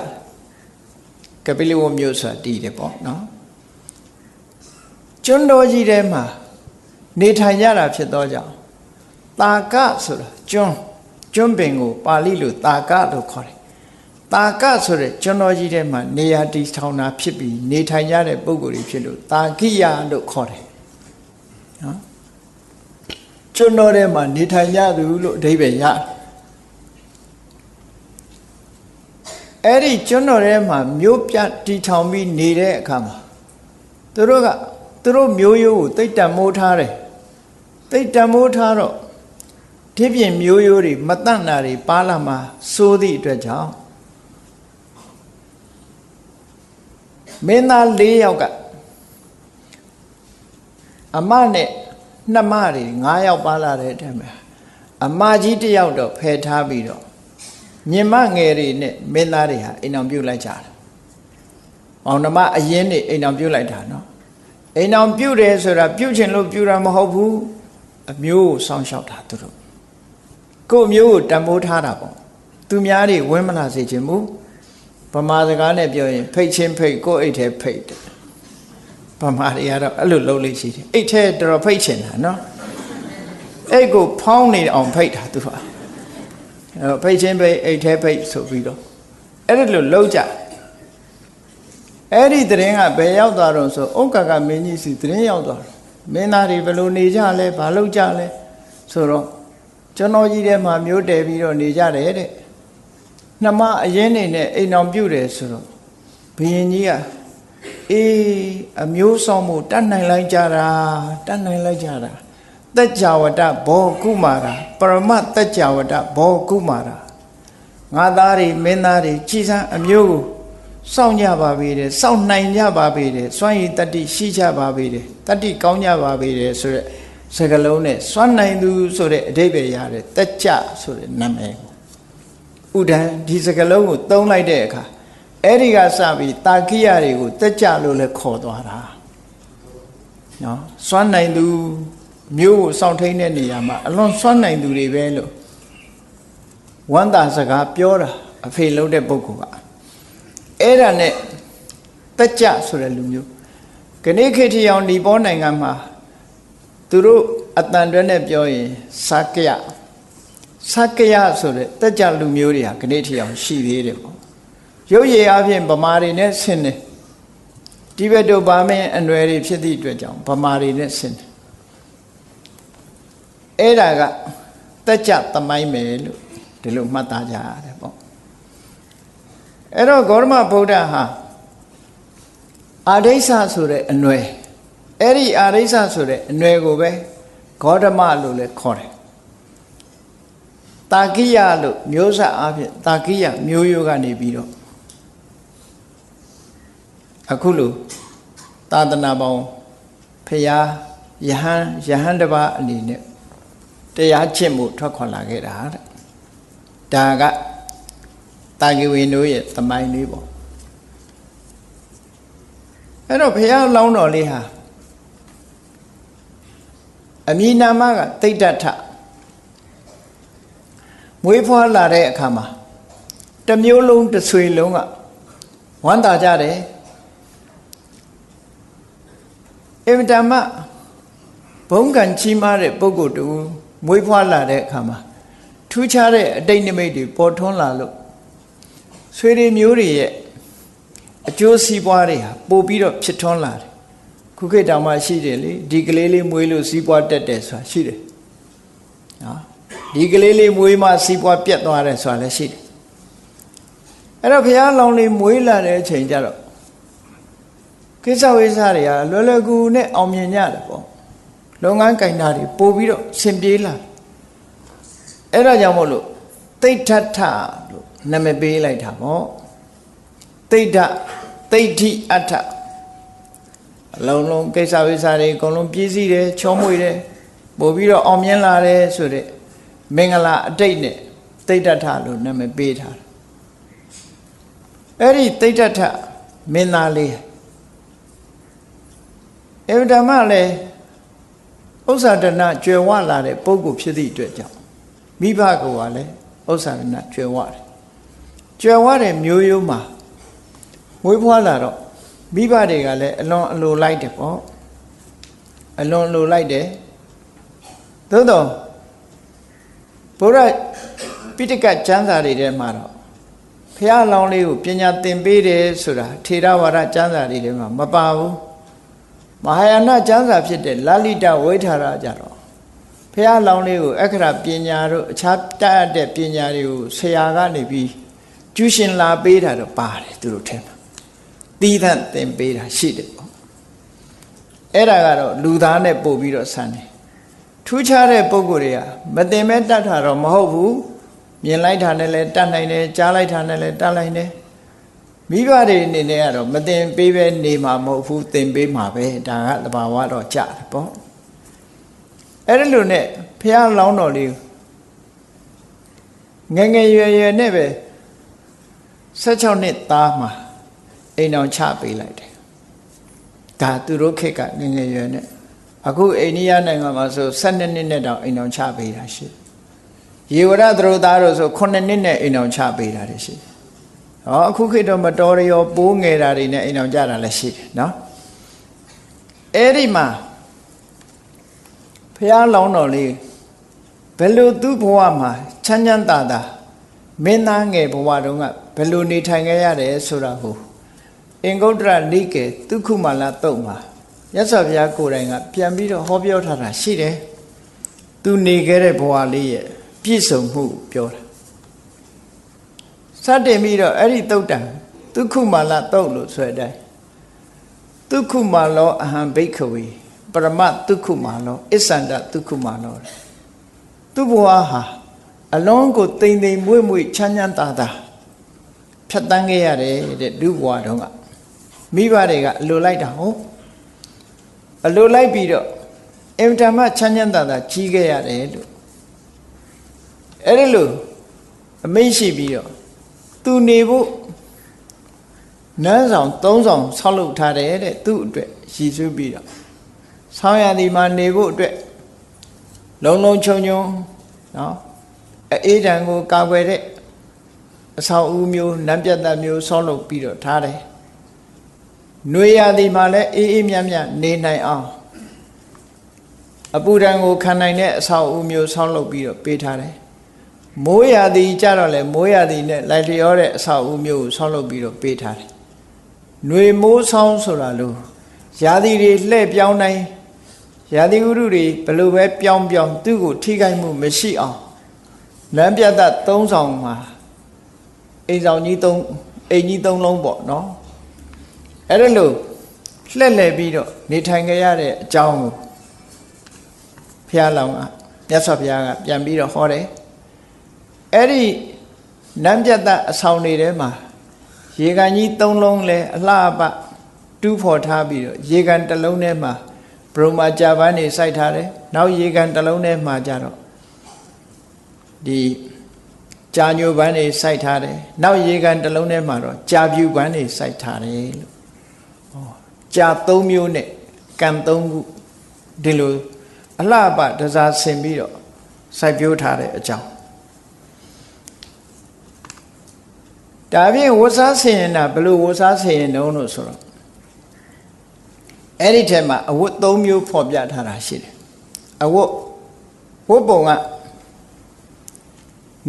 ကပိလဝမြို့ဆိုတာတည်တယ်ပေါ့နော်ကျွန်းတော်ကြီးထဲမှာနေထိုင်ကြတာဖြစ်သောကြောင့်တာကဆိုတာကျွန်းပင်ကိုပါဠိလိုတာကလို့ခေါ်တယ်တာကဆိုတဲ့ကျွန်းတော်ကြီးထဲမှာနေရာတည်ထောင်တာဖြစ်ပြီးနေထိုင်ကြတဲ့ပုဂ္ဂိုလ်တွေဖြစ်လို့တာကိယလို့ခေါ်တယ်နော်ကျွန်းတော်ထဲမှာနေထိုင်ကြသူလို့အဓိပ္ပာယ်ရအဲ့ဒီကျွန်းတော်ထဲမှာမြို့ပြတည်ထောင်ပြီးနေတဲ့အခါမှာသူတို့မျိုးရိုးကိုသိတ္တမိုးထားတယ်သိတ္တမိုးထားတော့ဒီပြင်မျိုးရိုးတွေမတန့်တာတွေပါလာမှာစိုးသည့်အတွက်ကြောင့်မင်းသား၄ယောက်ကအမနဲ့နှမတွေ၅ယောက်ပါလာတဲ့အထက်မှာအမကြီးတစ်ယောက်တော့ဖယ်ထားပြီးတော့ မြင်မငယ်တွေနဲ့မင်းသားတွေဟာအိမ်အောင်ပြုတ်လိုက်ကြတယ်။မောင်နှမအရင်နေအိမ်အောင်ပြုတ်လိုက်တာနော်။အိမ်အောင်ပြုတ်တယ်ဆိုတာပြုတ်ချင်လို့ပြုတ်တာမဟုတ်ဘူး။အမျိုးကိုစောင့်ရှောက်တာသူတို့။ကို့မျိုးကိုတန်ဖိုးထားတာပေါ့။သူများတွေဝင်းမလာစေချင်ဘူး။ဗမာစကားနဲ့ပြောရင်ဖိတ်ချင်းဖိတ်ကို့အိတ်ထဲဖိတ်တယ်။ဗမာတွေကတော့အဲ့လိုလုပ်လို့ရှိတယ်။အိတ်ထဲတော်တော်ဖိတ်ချင်တာနော်။အိတ်ကိုဖောင်းနေအောင်ဖိတ်တာသူကဖိတ်ချင်းဖိတ်အိတ်ထဲဖိတ်ဆိုပြီးတော့အဲ့ဒီလိုလုံးကြအဲ့ဒီတရင်ကဘယ်ရောက်သွားတော့ဆိုဥက္ကကမင်းကြီးစီတရင်ရောက်သွားမင်းသားတွေဘယ်လိုနေကြလဲဘာလုပ်ကြလဲဆိုတော့ကျွန်တော်ကြီးထဲမှာမျိုးတယ်ပြီးတော့နေကြတယ်တဲ့နှမအရင်နေနဲ့အိမ်အောင်ပြုတ်တယ်ဆိုတော့ဘုရင်ကြီးကအေးအမျိုးဆောင်မှုတတ်နိုင်လိုက်ကြတာတတ်နိုင်လိုက်ကြတာသက်ကြဝတ္တဘောကုမာရာပရမတ်သက်ကြဝတ္တဘောကုမာရာငါသားတွေမင်းသားတွေကြည်စမ်းအမျိုးကိုစောင့်ကြပါပေတယ်စောင့်နိုင်ကြပါပေတယ်စွမ်းရည်တတ္တိရှိကြပါပေတယ်တတ္တိကောင်းကြပါပေတယ်ဆိုတဲ့စကားလုံးနဲ့စွမ်းနိုင်သူဆိုတဲ့အဓိပ္ပာယ်ရတဲ့သက်ကြဆိုတဲ့နာမည်ကိုဥဒ္ဒံဒီစကားလုံးကိုသုံးလိုက်တဲ့အခါအဲ့ဒီကစပြီးတာကိယတွေကိုသက်ကြလို့လည်းခေါ်သွားတာနော်စွမ်းနိုင်သူမျိုးကိုစောင့်ထိန်တဲ့နေရာမှာအလွန်စွမ်းနိုင်သူတွေပဲလို့ဝန္တာစကားပြောတာအဖေလုံးတဲ့ပုဂ္ဂိုလ်ကအဲ့ဒါနဲ့တက်ကြဆိုတဲ့လူမျိုးခဏခေတ်ထီအောင်ဒီပေါ်နိုင်ငံမှာသူတို့အတန်တွဲနဲ့ပြောရင်စကယဆိုတဲ့တက်ကြလူမျိုးတွေဟာခဏထီအောင်ရှိသေးတယ်ပေါ့ရုပ်ရည်အပြင်ဗမာတွေနဲ့ဆင်းတယ်တိဘက်တို့ဗာမင်းအနွယ်တွေဖြစ်သည့်အတွက်ကြောင့်ဗမာတွေနဲ့ဆင်းတယ်အဲ့ဒါကတက်ကြသမိုင်းမယ်လို့ဒီလိုမှတ်သားကြရတယ်ပေါ့အဲ့တော့ဂေါတမဗုဒ္ဓဟာအာဒိဋ္ဌဆိုတဲ့အနွယ်အဲ့ဒီအာဒိဋ္ဌဆိုတဲ့အနွယ်ကိုပဲဂေါတမလို့လည်းခေါ်တယ်တာကိယလို့မျိုးဆက်အဖြစ်တာကိယမျိုးရိုးကနေပြီးတော့အခုလို့သာသနာပေါင်းဖရာယဟန်တစ်ပါးအနေနဲ့တရားချစ်မှုထွက်ခွာလာခဲ့တာတဲ့ဒါကတာဂိဝေတို့ရဲ့သမိုင်းလေးပေါ့အဲ့တော့ဘုရားလောင်းတော်လေးဟာအမည်နာမကတိဋ္ဌထမွေးဖွားလာတဲ့အခါမှာတစ်မျိုးလုံးတစ်ဆွေလုံးကဝမ်းသာကြတယ်အင်တမဘုံကံကြီးမားတဲ့ပုဂ္ဂိုလ်တူမွေးဖွားလာတဲ့အခါမှာထူးခြားတဲ့အတိတ်နိမိတ်တွေပေါ်ထွန်းလာလို့ဆွေတွေမျိုးတွေရဲ့အကျိုးစီးပွားတွေဟာပို့ပြီးတော့ဖြစ်ထွန်းလာတယ်ခုခေတ်တောင်မှရှိတယ်လေဒီကလေးလေးမွေးလို့စီးပွားတက်တယ်ဆိုတာရှိတယ်နော်ဒီကလေးလေးမွေးမှစီးပွားပြတ်သွားတယ်ဆိုတာလည်းရှိတယ်အဲ့တော့ဘုရားလောင်းလေးမွေးလာတဲ့အချိန်ကျတော့ကိစ္စဝိစ္စတွေကလွယ်လွယ်ကူကူနဲ့အောင်မြင်ကြတယ်ပေါ့လုပ်ငန်းကင်တာတွေပို့ပြီးတော့ဆင်ပြေးလာအဲ့ဒါကြောင့်မို့လို့တိဋ္ဌထလို့နာမည်ပေးလိုက်တာပေါ့တိဋ္ဌသိဋ္ဌိအဋ္ဌအလုံးလုံးကိစ္စဝိစ္စတွေအကုန်လုံးပြည့်စည်တယ်ချောမွေ့တယ်ပို့ပြီးတော့အောင်မြင်လာတယ်ဆိုတဲ့မင်္ဂလာအတိတ်နဲ့တိဋ္ဌထလို့နာမည်ပေးထားတယ်အဲ့ဒီတိဋ္ဌထမင်းသားလေးအဗဓမ္မလည်းဥစ္စာဒနာကျွယ်ဝလာတဲ့ပုဂ္ဂိုလ်ဖြစ်သည့်အတွက်ကြောင့်မိဘကလည်းဥစ္စာဒနာကျွယ်ဝတယ်ကျွယ်ဝတဲ့မျိုးရိုးမှာမွေးဖွားလာတော့မိဘတွေကလည်းအလွန်အလိုလိုက်တယ်ပေါ့အလွန်အလိုလိုက်တယ်သို့တော့ဘုရားပိဋကကျမ်းစာတွေထဲမှာတော့ဘုရားလောင်းလေးကိုပညာသင်ပေးတယ်ဆိုတာထေရဝါဒကျမ်းစာတွေထဲမှာမပါဘူးမဟာယာနကျမ်းစာဖြစ်တဲ့လလိတဝိထာရကြတော့ဘုရားလောင်းလေးကိုအခရာပညာတို့အခြားတတ်တဲ့ပညာတွေကိုဆရာကနေပြီးကျူးရှင်လာပေးတာတော့ပါတယ်သူတို့ထဲမှာသီးသန့်သင်ပေးတာရှိတယ်ပေါ့အဲ့ဒါကတော့လူသားနဲ့ပို့ပြီးတော့ဆန်းတယ်ထူးခြားတဲ့ပုံကိုယ်တွေကမသင်မဲ့တတ်တာတော့မဟုတ်ဘူးမြင်လိုက်တာနဲ့လည်းတတ်နိုင်တယ်ကြားလိုက်တာနဲ့လည်းတတ်နိုင်တယ်မိဘတွေအနေနဲ့ကတော့မသင်ပေးပဲနေမှာမဟုတ်ဘူးသင်ပေးမှာပဲဒါကသဘာဝတော့ကြတယ်ပေါ့အဲ့ဒါလိုနဲ့ဘုရားလောင်းတော်လေး ငယ်ငယ်ရွယ်ရွယ်နဲ့ပဲ16နှစ်သားမှာအိမ်အောင်ချပေးလိုက်တယ်ဒါသူတို့ခေတ်ကငယ်ငယ်ရွယ်နဲ့အခုအိန္ဒိယနိုင်ငံမှာဆို12နှစ်နဲ့တောင်အိမ်အောင်ချပေးတာရှိရေဝရသတို့သားတို့ဆို9နှစ်နဲ့အိမ်အောင်ချပေးတာရှိဟောအခုခေတ်တော့မတော်ရောပိုးငယ်တာတွေနဲ့အိမ်အောင်ကြတာလည်းရှိတယ်နော်အဲ့ဒီမှာဘုရားလောင်းတော်လေးဘယ်လိုသူ့ဘဝမှာချမ်းချမ်းသာသာမင်းသားငယ်ဘဝတုန်းကဘယ်လိုနေထိုင်ခဲ့ရတယ်ဆိုတာကိုအင်္ဂုတ္တရနိကေသုခုမာလတုတ်မှာမြတ်စွာဘုရားကိုယ်တိုင်ကပြန်ပြီးတော့ဟောပြောထားတာရှိတယ်သူနေခဲ့တဲ့ဘဝလေးရဲ့ပြည့်စုံမှုပြောတာစတင်ပြီးတော့အဲ့ဒီတုတ်တံသုခုမာလတုတ်လို့ဆိုတဲ့အတိုင်းသုခုမာလောအဟံဘိက္ခဝေပရမသုခုမာလောအစ္ဆန္ဒသုခုမာလောသူ့ဘဝဟာအလုံးကိုတိမ်တိမ်မွေ့မွေ့ချမ်းချမ်းသာသာဖြတ်တန်းခဲ့ရတယ်တဲ့လူဘဝတုန်းကမိဘတွေကအလိုလိုက်တာဟုတ်အလိုလိုက်ပြီးတော့အင်တာမချမ်းချမ်းသာသာကြီးခဲ့ရတယ်လို့အဲ့ဒီလိုအမိန့်ရှိပြီးတော့သူနေဖို့နန်းဆောင်3ဆောင်ဆောက်လုပ်ထားတယ်တဲ့သူ့အတွက်ရည်စူးပြီးတော့ဆောင်းရာသီမှာနေဖို့အတွက်လုံလုံခြုံခြုံနော်အေးဒဏ်ကိုကာကွယ်တဲ့အဆောင်အဦမျိုးနန်းပြတ်သက်မျိုးဆောက်လုပ်ပြီးတော့ထားတယ်နွေရာသီမှာလည်းအေးအေးမြတ်မြတ်နေနိုင်အောင်အပူဒဏ်ကိုခံနိုင်တဲ့အဆောင်အဦမျိုးဆောက်လုပ်ပြီးတော့ပေးထားတယ်မိုးရာသီကြတော့လေမိုးရာသီနဲ့လိုက်လျောတဲ့အဆောက်အဦမျိုးကိုဆောက်လုပ်ပြီးတော့ပေးထားတယ်။နှွေမိုးဆောင်းဆိုတာလို့ရာသီတွေလှည့်ပြောင်းတိုင်းရာသီဥတုတွေဘယ်လိုပဲပြောင်းပြောင်းသူ့ကိုထိခိုက်မှုမရှိအောင်လမ်းပြတ်သက်3ဆောင်မှာအိမ်ဆောင်ကြီးအိမ်ကြီး3လုံးပေါ့နော်။အဲ့ဒါလို့လှည့်လည်ပြီးတော့နေထိုင်ကြရတဲ့အကြောင်းကိုဘုရားလောင်းကမြတ်စွာဘုရားကပြန်ပြီးတော့ဟောတယ်အဲ့ဒီနန်းပြတ်တဲ့အဆောင်တွေထဲမှာရေကန်ကြီး3လုံးလဲအလှပတူးဖော်ထားပြီးတော့ရေကန်တစ်လုံးထဲမှာဘရမကြာပန်းနေစိုက်ထားတယ်နောက်ရေကန်တစ်လုံးထဲမှာကြတော့ဒီကြာညိုပန်းနေစိုက်ထားတယ်နောက်ရေကန်တစ်လုံးထဲမှာတော့ကြာပြူပန်းနေစိုက်ထားတယ်လို့ဟောကြာ3မျိုးနဲ့ကံ3ခုဒီလိုအလှပတစားဆင်ပြီးတော့စိုက်ပျိုးထားတဲ့အကြောင်းဒါဖြင့်ဝတ်စားဆင်ရင်တာဘယ်လိုဝတ်စားဆင်ရင်တုံးလို့ဆိုတော့အဲ့ဒီထဲမှာအဝတ်3မျိုးဖော်ပြထားတာရှိတယ်အဝတ်ပုံက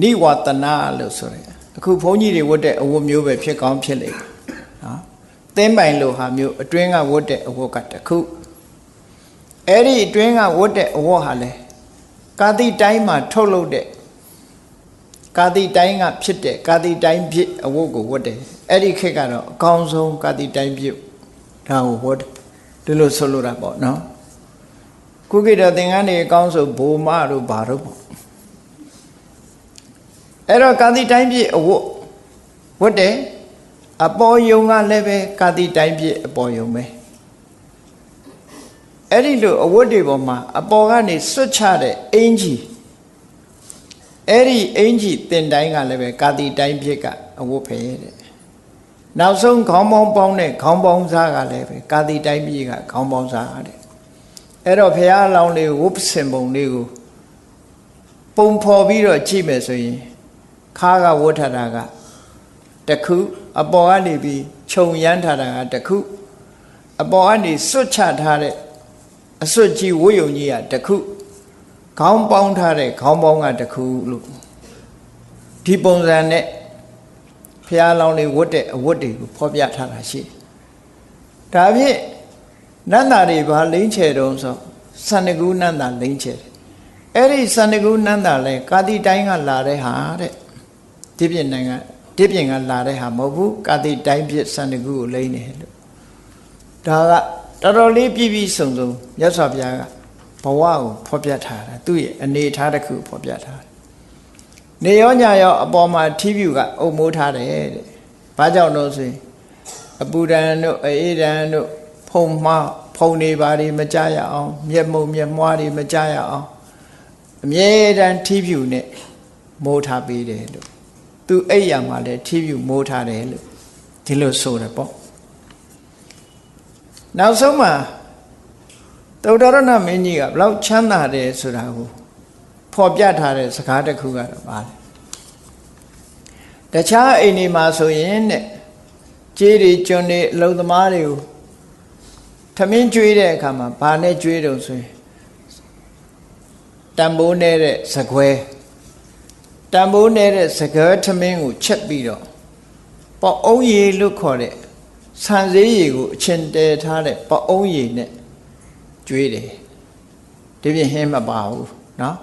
နိဝတနာလို့ဆိုတယ်အခုဘုန်းကြီးတွေဝတ်တဲ့အဝတ်မျိုးပဲဖြစ်ကောင်းဖြစ်လိမ့်မယ်နော်သင်းပိုင်လိုဟာမျိုးအတွင်းကဝတ်တဲ့အဝတ်ကတခုအဲ့ဒီအတွင်းကဝတ်တဲ့အဝတ်ဟာလေကာတိတိုင်းမှာထုတ်လုပ်တဲ့ကာတိတိုင်းကဖြစ်တဲ့ကာတိတိုင်းဖြစ်အဝတ်ကိုဝတ်တယ်အဲ့ဒီခေတ်ကတော့အကောင်းဆုံးကာတိတိုင်းဖြစ်ဒါကိုဝတ်ဒီလိုဆိုလိုတာပေါ့နော်ခုခေတ်တော့သင်္ကန်းတွေအကောင်းဆိုဘိုမတို့ဘာတို့ပေါ့အဲ့တော့ကာတိတိုင်းဖြစ်အဝတ်ဝတ်တယ်အပေါ်ယုံကလည်းပဲကာတိတိုင်းဖြစ်အပေါ်ယုံပဲအဲ့ဒီလိုအဝတ်တွေပေါ်မှာအပေါ်ကနေစွတ်ချတဲ့အင်ကြီးအဲ့ဒီအင်ကြီးတင်တိုင်းကလည်းပဲကာတိတိုင်းဖြစ်ကအဝတ်ပဲတဲ့နောက်ဆုံးခေါင်းပေါင်းပေါင်းတဲ့ခေါင်းပေါင်းစားကလည်းပဲကာတိတိုင်းဖြစ်ကခေါင်းပေါင်းစားတဲ့အဲ့တော့ဘုရားအလောင်းလေးဝတ်စင်ပုံလေးကိုပုံဖော်ပြီးတော့ကြည့်မယ်ဆိုရင်ခါကဝတ်ထတာကတခုအပေါ်ကနေပြီးခြုံရမ်းထားတာကတခုအပေါ်ကနေစွတ်ချထားတဲ့အစွတ်ကြီးဝတ်ယုံကြီးကတခုခေါင်းပေါင်းထားတဲ့ခေါင်းပေါင်းကတခုလို့ဒီပုံစံနဲ့ဘုရားလောင်းလေးဝတ်တဲ့အဝတ်တွေကိုဖော်ပြထားတာရှိဒါဖြင့်နန္တာတွေဘာလိမ့်ချယ်တုံးဆိုစန္ဒကူနန္တာလိမ့်ချယ်တယ်အဲ့ဒီစန္ဒကူနန္တာလဲကာတိတိုင်းကလာတဲ့ဟာတဲ့ဒီပြင်နိုင်ငံဒီပြင်ကလာတဲ့ဟာမဟုတ်ဘူးကာတိတိုင်းဖြစ်စန္ဒကူကိုလိမ့်တယ်လို့ဒါကတော်တော်လေးပြည့်ပြည့်စုံစုံမြတ်စွာဘုရားကဘဝကိုဖော်ပြထားတာသူ့ရဲ့အနေထားတစ်ခုဖော်ပြထားတယ်နေရောညရောအပေါ်မှာထီးပြူကအုပ်မိုးထားတယ်တဲ့ဘာကြောင့်လို့ဆိုရင်အပူဒဏ်တို့အေးဒဏ်တို့ဖုံနေပါတွေမကြရအောင်မျက်မုံမျက်မွားတွေမကြရအောင်အမြဲတမ်းထီးပြူနဲ့ မိုးထားပေးတယ်လို့သူအိပ်ရမှာလည်းထီးပြူမိုးထားတယ်လို့ဒီလိုဆိုတယ်ပေါ့နောက်ဆုံးမှာသုတ္တရဏမင်းကြီးကဘလောက်ချမ်းသာတယ်ဆိုတာကိုဖော်ပြထားတဲ့စကားတစ်ခုကတော့ပါလေတခြားအိမ်တွေမှာဆိုရင်တဲ့ကြေးတွေကျွန်းတွေအလုံသမားတွေကိုထမင်းကျွေးတဲ့အခါမှာဘာနဲ့ကျွေးတုံဆိုရင်တံပိုးနေတဲ့စကွဲတံပိုးနေတဲ့စကွဲထမင်းကိုချက်ပြီးတော့ပေါ့အုံးရည်လို့ခေါ်တဲ့ဆန်စည်းရည်ကိုအချင်းတဲထားတဲ့ပေါ့အုံးရည်နဲ့ကျွေးတယ်ဒီပြင်ဟင်းမပါဘူးနော်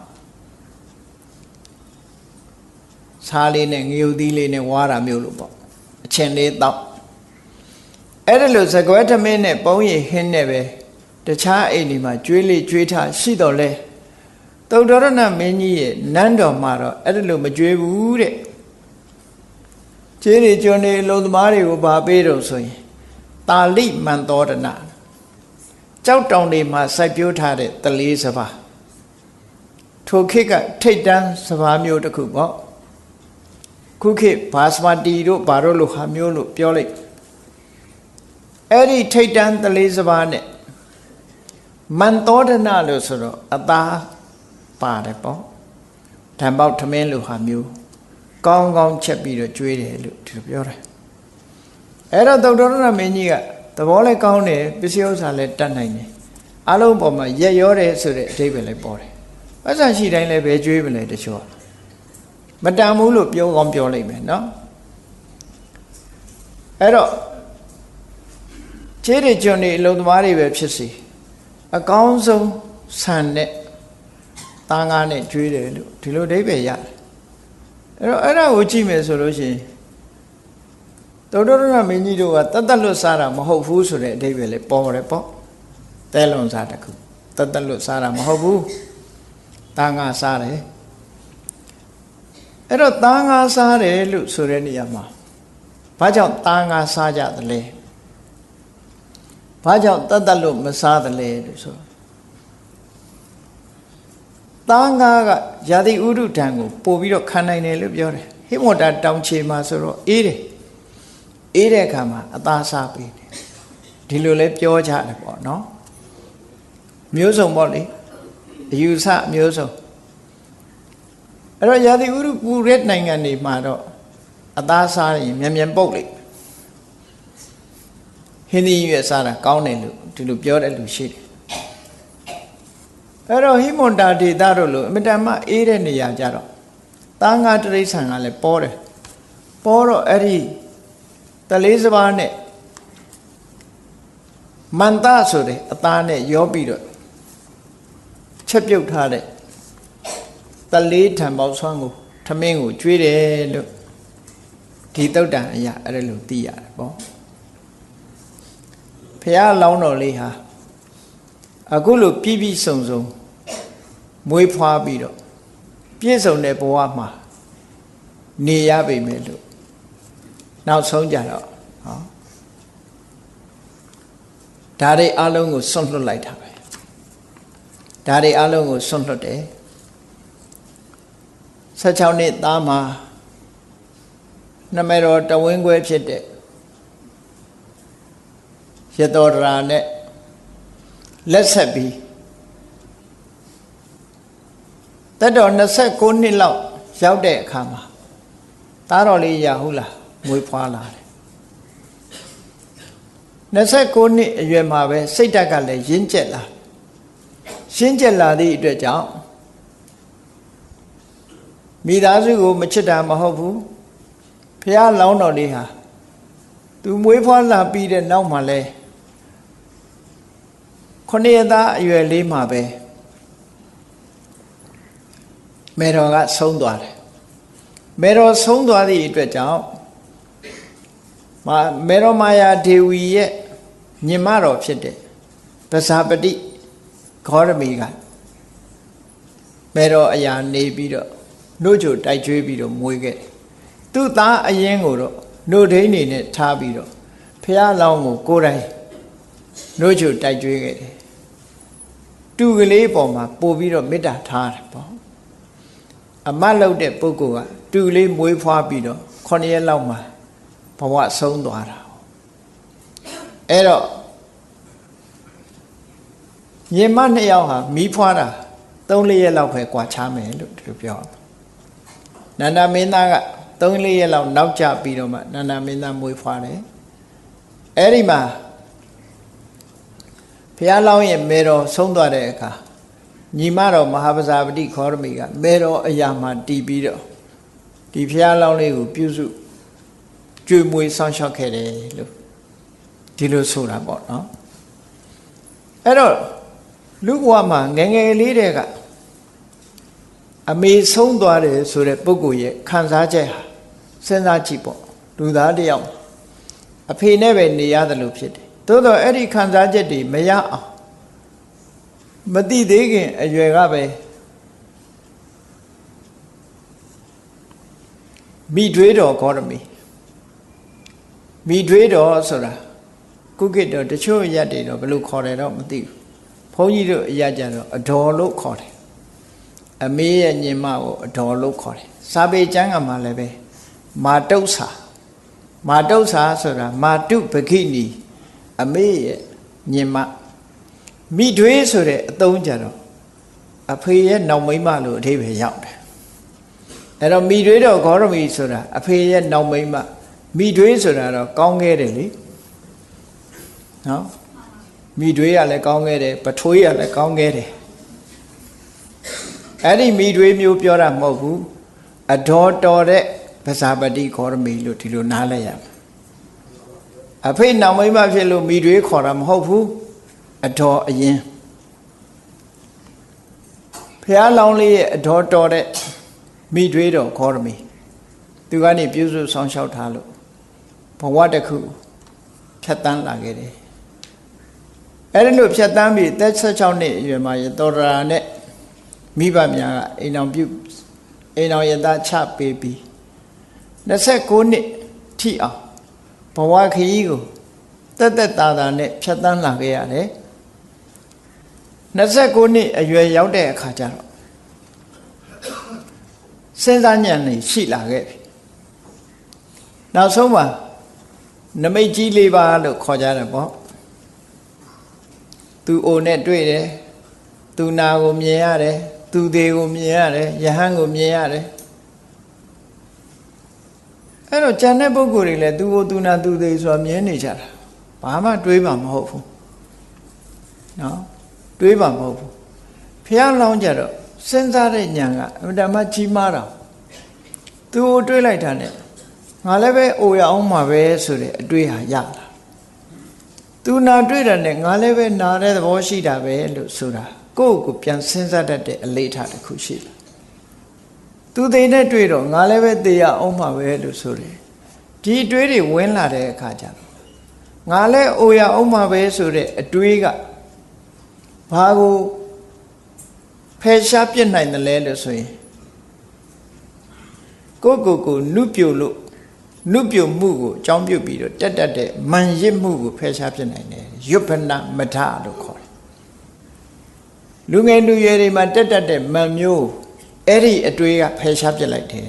စားလေးနဲ့ငရုတ်သီးလေးနဲ့ဝါတာမျိုးလို့ပေါ့အချင်းလေးတောက်အဲ့ဒါလို့စကွဲထမင်းနဲ့ပုံးရည်ဟင်းနဲ့ပဲတခြားအိမ်ဒီမှာကျွေးလေးကျွေးထားရှိတော့လဲသုတ္တရဏမင်းကြီးရဲ့နန်းတော်မှာတော့အဲ့ဒါလို့မကျွေးဘူးတဲ့ကျေးတွေကျွန်းတွေလုံသမားတွေကိုဗာပေးတော့ဆိုရင်တာလိမန္တောဒနာကြောက်တောင်တွေမှာစိုက်ပျိုးထားတဲ့တလေးစပါးထိုခေတ်ကထိတ်တန်းစပါးမျိုးတစ်ခုပေါ့ခုခေတ်ဘာစမတီတို့ဘာတို့လိုဟာမျိုးလို့ပြောလိုက်အဲ့ဒီထိတ်တန်းတလေးစပါးနဲ့မန္တောဒနာလို့ဆိုတော့အသားပါတယ်ပေါ့ဓမ္မောက်ထမင်းလိုဟာမျိုးကောင်းကောင်းချက်ပြီးတော့ကျွေးတယ်လို့ဒီလိုပြောတယ်အဲ့တော့သုတ္တရဏမင်းကြီးကသဘောလည်းကောင်းတယ်ပစ္စည်းဥစ္စာလည်းတတ်နိုင်တယ်အလုံးပေါ်မှာရက်ရောတယ်ဆိုတဲ့အဓိပ္ပာယ်လည်းပေါ်တယ်ပတ်စံရှိတိုင်းလည်းပဲကျွေးမလဲတချို့မတန်ဘူးလို့ပြောကောင်းပြောလိုက်မယ်နော်အဲ့တော့ခြေတွေကျွန်းတွေအလုံးသမားတွေပဲဖြစ်စီအကောင်းဆုံးဆန်နဲ့သားငါးနဲ့ကျွေးတယ်လို့ဒီလိုအဓိပ္ပာယ်ရတယ်အဲ့တော့အဲ့ဒါကိုကြည့်မယ်ဆိုလို့ရှိရင်သုတ္တရဏမင်းကြီးတို့ကတတ်လွတ်စားတာမဟုတ်ဘူးဆိုတဲ့အဓိပ္ပာယ်လေးပေါ်တယ်ပေါ့တဲလွန်စားတခုတတ်လွတ်စားတာမဟုတ်ဘူးသားငါစားတယ်အဲ့တော့သားငါစားတယ်လို့ဆိုတဲ့နေရာမှာဘာကြောင့်သားငါစားကြသလဲဘာကြောင့်တတ်လွတ်မစားသလဲလို့ဆိုသားငါကယာတိဥဒုဒံကိုပို့ပြီးတော့ခံနိုင်တယ်လို့ပြောတယ်ဟိမောတာတောင်ချေမှာဆိုတော့အေးတယ်အေးတဲ့အခါမှာအသားစားပေးတယ်ဒီလိုလဲပြောကြတယ်ပေါ့နော်မျိုးစုံပေါ့လေအယူဆမျိုးစုံအဲ့တော့ယာတိဥဒုပူတဲ့နိုင်ငံတွေမှာတော့အသားစားရင်မြန်ပုတ်လိုက်ဟင်းသီးရွက်စားတာကောင်းတယ်လို့ဒီလိုပြောတဲ့လူရှိတယ်အဲ့တော့ဟိမွန်တာဒေသတို့လိုအမတန်မှအေးတဲ့နေရာကြတော့သားငါတိရစ္ဆာန်ကလည်းပေါ်တယ်ပေါ်တော့အဲ့ဒီတလေးစပါးနဲ့မန္တဆိုတဲ့အသားနဲ့ရောပြီးတော့ချက်ပြုတ်ထားတဲ့တလေးထံပေါက်ဆွမ်းကိုထမင်းကိုကျွေးတယ်လို့ဒီတုတ်တန်အရာအဲ့ဒါလိုသိရတယ်ပေါ့ဖះလောင်းတော်လေးဟာအခုလိုပြည့်ပြည့်စုံစုံမွေးဖွားပြီးတော့ပြည့်စုံတဲ့ဘဝမှာနေရပေမဲ့လို့နောက်ဆုံးကြတော့ဟောဒါတွေအလုံးကိုစွန့်လွတ်လိုက်တာပဲဒါတွေအလုံးကိုစွန့်လွတ်တယ်16နှစ်သားမှာနမေတော်တဝင်းခွဲဖြစ်တဲ့ရတောဒရာနဲ့လက်ဆက်ပြီးတတ်တော်29နှစ်လောက်ရောက်တဲ့အခါမှာသားတော်လေးရဟုတ်လားမွေးဖွားလာတယ်29နှစ်အရွယ်မှာပဲစိတ်ဓာတ်ကလည်းရင့်ကျက်လာရှင်းကျက်လာသည့်အတွက်ကြောင့်မိသားစုကိုမချစ်တာမဟုတ်ဘူးဖះလောင်းတော်လေးဟာသူမွေးဖွားလာပြီးတဲ့နောက်မှာလဲ9ရက်သားအရွယ်လေးမှာပဲမေတော်ကဆုံးသွားတယ်မေတော်ဆုံးသွားသည့်အတွက်ကြောင့်မေတော်မာယာဒေဝီရဲ့ညီမတော်ဖြစ်တဲ့ပဇာပတိဂေါရမီကမေတော်အရာနေပြီးတော့နှုတ်ချိုတိုက်ကျွေးပြီးတော့မွေးခဲ့သူ့သားအရင်ကိုတော့နှုတ်ထိန်နေနဲ့ထားပြီးတော့ဖះလောင်းကိုကိုယ်တိုင်နှုတ်ချိုတိုက်ကျွေးခဲ့တယ်တူကလေးပေါ်မှာပို့ပြီးတော့မေတ္တာထားတယ်ပေါ့ အမတ်လုပ်တဲ့ပုဂ္ဂိုလ်ကတူလေးမွေးဖွားပြီးတော့9 ရက်လောက်မှာဘဝဆုံးသွားတာအဲ့တော့ညီမ2 ယောက်ဟာမီးဖွားတာ3-4 ရက်လောက်ပဲကွာခြားမယ်လို့သူပြောနန္ဒမင်းသားက3-4 ရက်လောက်နောက်ကျပြီးတော့မှနန္ဒမင်းသားမွေးဖွားတယ်အဲ့ဒီမှာဘုရားလောင်းရဲ့မေတော်ဆုံးသွားတဲ့အခါညီမတော်မဟာပဇာပတိခောရမီကမေတော်အရာမှာတည်ပြီးတော့ဒီဘုရားလောင်းလေးကိုပြုစုကြွေမွေဆောင်းလျှောက်ခဲ့တယ်လို့ဒီလိုဆိုတာပေါ့နော်အဲ့တော့လူဘဝမှာငယ်ငယ်လေးတဲ့ကအမေဆုံးသွားတယ်ဆိုတဲ့ပုဂ္ဂိုလ်ရဲ့ခံစားချက်ဟာစဉ်းစားကြည့်ပေါ့လူသားတယောက်အဖေနဲ့ပဲနေရတယ်လို့ဖြစ်တယ်သို့တော့အဲ့ဒီခံစားချက်တွေမရအောင်မတိသေးခင်အရွယ်ကပဲမိထွေးတော်ဂေါရမီမိထွေးတော်ဆိုတာကုက္ကိတော်တချို့အရက်တွေတော့ဘယ်လိုခေါ်တယ်တော့မသိဘူးဘုန်းကြီးတို့အရက်ကြတော့အတော်လို့ခေါ်တယ်အမေရဲ့ညီမကိုအတော်လို့ခေါ်တယ်စာပေကျမ်းကမှလည်းပဲမာတုဆာဆိုတာမာတုပခိနီအမေရဲ့ညီမမိထွေးဆိုတဲ့အသုံးကြတော့အဖေရဲ့နောက်မိန်းမလို့အဓိပ္ပာယ်ရောက်တယ်အဲ့တော့မိထွေးတော်ဂေါရမီဆိုတာအဖေရဲ့နောက်မိန်းမမိထွေးဆိုတာတော့ကောင်းခဲ့တယ်လေနော်မိထွေးကလည်းကောင်းခဲ့တယ်ပထွေးကလည်းကောင်းခဲ့တယ်အဲ့ဒီမိထွေးမျိုးပြောတာမဟုတ်ဘူးအတော်တော်တဲ့ပဇာပတိဂေါရမီလို့ဒီလိုနားလဲရမယ်အဖေနောက်မိန်းမဖြစ်လို့မိထွေးခေါ်တာမဟုတ်ဘူးအတော်အရင်ဘုရားလောင်းလေးရဲ့အတော်တော်တဲ့မိထွေးတော်ဂေါရမီသူကနေပြုစုဆောင်လျှောက်ထားလို့ဘဝတစ်ခုဖြတ်တန်းလာခဲ့တယ်အဲ့ဒီလိုဖြတ်တန်းပြီးသက်16 နှစ်အရွယ်မှာရတောရာနဲ့မိဘများကအိမ်တော်ရသားချပေးပြီး29 နှစ်ထိအောင်ဘဝခရီးကိုတက်တာနဲ့ဖြတ်တန်းလာခဲ့ရတယ်29 နှစ်အရွယ်ရောက်တဲ့အခါကျတော့စဉ်းစားဉာဏ်နဲ့ရှိလာခဲ့ပြီနောက်ဆုံးမှာနမိတ်ကြီး 4 ပါးလို့ခေါ်ကြတယ်ပေါ့သူအိုနဲ့တွေ့တယ်သူနာကိုမြင်ရတယ်သူသေးကိုမြင်ရတယ်ယဟန်ကိုမြင်ရတယ်အဲ့တော့ကျန်တဲ့ပုဂ္ဂိုလ်တွေလည်းသူကိုသူနာသူသေးဆိုတာမြင်နေကြတာဘာမှတွေးမှမဟုတ်ဘူးနော်တွေးမှမဟုတ်ဘူးဖျားလောင်းကြတော့စဉ်းစားတဲ့ဉာဏ်ကအမှန်တမ်းကြီးမားတာသူကိုတွေးလိုက်တာနဲ့ငါလည်းပဲအိုရအောင်မှာပဲဆိုတဲ့အတွေးဟာရလာသူနာတွေ့တာနဲ့ငါလည်းပဲနာတဲ့သဘောရှိတာပဲလို့ဆိုတာကိုယ့်ကိုပြန်စဉ်းစားတတ်တဲ့အလေးထားတစ်ခုရှိတယ်သူသိနဲ့တွေ့တော့ငါလည်းပဲသိရအောင်မှာပဲလို့ဆိုတယ်ဒီအတွေးတွေဝင်လာတဲ့အခါကျတော့ငါလည်းအိုရအောင်မှာပဲဆိုတဲ့အတွေးကဘာကိုဖယ်ရှားပြစ်နိုင်တယ်လဲလို့ဆိုရင်ကိုနုပြိုလို့နုပြိုမှုကိုအကြောင်းပြုပြီးတော့တက်တဲ့မန်ရစ်မှုကိုဖယ်ရှားပြစ်နိုင်တယ်ရွတ်ဖနာမထလို့ခေါ်တယ်လူငယ်လူရွယ်တွေမှာတက်တဲ့မန်မျိုးအဲ့ဒီအတွေးကဖယ်ရှားပြစ်လိုက်တယ်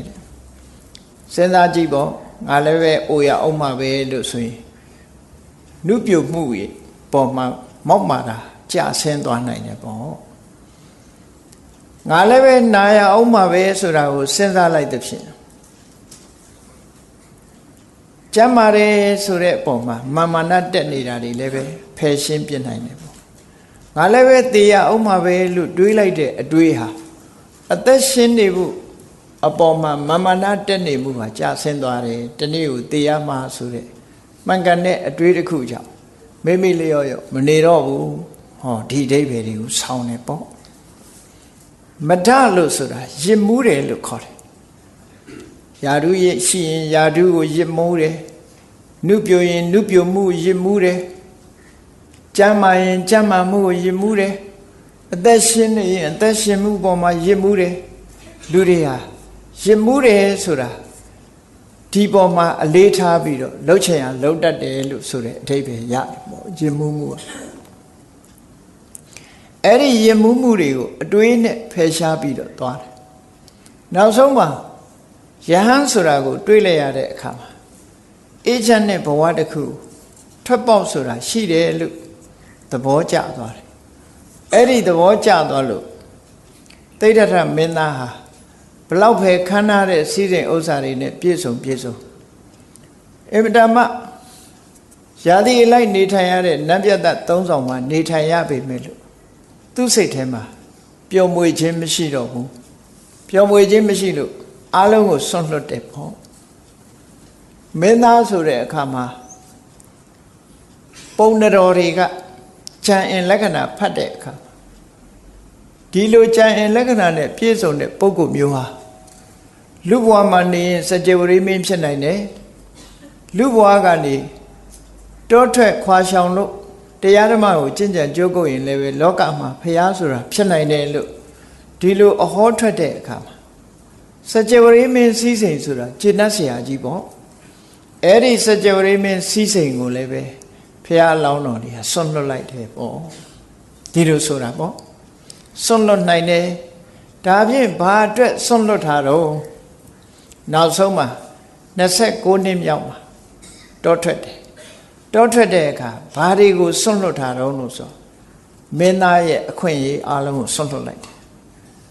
စဉ်းစားကြည့်ပေါ့ငါလည်းပဲအိုရအောင်မှာပဲလို့ဆိုရင်နုပြိုမှုရဲ့ပေါ်မှာမောက်မာတာကြာဆင်းသွားနိုင်တယ်ပေါ့ငါလည်းပဲနာရအောင်မှာပဲဆိုတာကိုစဉ်းစားလိုက်တဲ့ဖြင့်ကျမ်းမာတယ်ဆိုတဲ့အပေါ်မှာမာနတက်နေတာတွေလည်းပဲဖယ်ရှင်းပြနိုင်တယ်ပေါ့ငါလည်းပဲသေရအောင်မှာပဲလို့တွေးလိုက်တဲ့အတွေးဟာအသက်ရှင်းနေဖို့အပေါ်မှာမာနတက်နေမှုမှာကြာဆင်းသွားတယ်တနေ့ကိုသေရမှာဆိုတဲ့မှန်ကန်တဲ့အတွေးတစ်ခုကြောင့်မိလျော့မနေတော့ဘူးဟောဒီအဓိပ္ပာယ်တွေကိုဆောင်းနေပေါ့မဒလို့ဆိုတာရစ်မှုတယ်လို့ခေါ်တယ်ယာဓုရရှိရင်ယာဓုကိုရစ်မှုတယ်နုပြိုရင်နုပြိုမှုရစ်မှုတယ်ကျမ်းမာရင်ကျမ်းမာမှုကိုရစ်မှုတယ်အသက်ရှင်နေရင်အသက်ရှင်မှုပေါ်မှာရစ်မှုတယ်လူတွေဟာရစ်မှုတယ်ဆိုတာဒီပေါ်မှာအလေးထားပြီးတော့လှုပ်ချင်ရလှုပ်တတ်တယ်လို့ဆိုတဲ့အဓိပ္ပာယ်ရတယ်ပေါ့ရစ်မှုအဲ့ဒီရစ်မှုတွေကိုအတွေးနဲ့ဖယ်ရှားပြီးတော့သွားတယ် နောက်ဆုံးမှာယဟန်ဆိုတာကိုတွေးလိုက်ရတဲ့အခါမှာအေးချမ်းတဲ့ဘဝတစ်ခုထွက်ပေါက်ဆိုတာရှိတယ်လို့သဘောကျသွားတယ်အဲ့ဒီသဘောကျသွားလို့တိဋ္ဌထမင်းသားဟာဘလောက်ပဲခမ်းနားတဲ့စီးစိမ်ဥစ္စာတွေနဲ့ပြည့်စုံအင်မတန်မှရာသီအလိုက်နေထိုင်ရတဲ့နတ်ပြတ်သက်သုံးဆောင်မှာနေထိုင်ရပေမဲ့လို့သူ့စိတ်ထဲမှာပျော်မွေခြင်းမရှိတော့ဘူးပျော်မွေခြင်းမရှိလို့အားလုံးကိုစွန့်လွတ်တယ်ပေါ့မင်းသားဆိုတဲ့အခါမှာပုံတော်တွေကကြံအင်လက္ခဏာဖတ်တဲ့အခါဒီလိုကြံအင်လက္ခဏာနဲ့ပြည့်စုံတဲ့ပုဂ္ဂိုလ်မျိုးဟာလူဘဝမှာနေရင်စကြဝဠာမင်းဖြစ်နိုင်တယ်လူဘဝကနေတောထွက်ခွာရှောင်လို့တရားဓမ္မကိုကျင့်ကြံကြိုးကုပ်ရင်လည်းပဲလောကမှာဖျားဆိုတာဖြစ်နိုင်တယ်လို့ဒီလိုအဟောထွက်တဲ့အခါမှာစကြဝဠာမင်းစည်းစိမ်ဆိုတာကျင့်တတ်เสียကြီးပေါ့အဲ့ဒီစကြဝဠာမင်းစည်းစိမ်ကိုလည်းပဲဖျားလောင်းတော်တွေကဆွန့်လွတ်လိုက်တယ်ပေါ့ဒီလိုဆိုတာပေါ့ဆွန့်လွတ်နိုင်တယ်ဒါဖြင့်ဘာအတွက်ဆွန့်လွတ်တာတော့နောက်ဆုံးမှာ29နှစ်မြောက်မှာတောထွက်တယ်တောထွက်တဲ့အခါဘာတွေကိုဆွန့်လွတ်တာတော့လို့ဆိုမင်းသားရဲ့အခွင့်အရေးအားလုံးကိုဆွန့်လွတ်လိုက်တယ်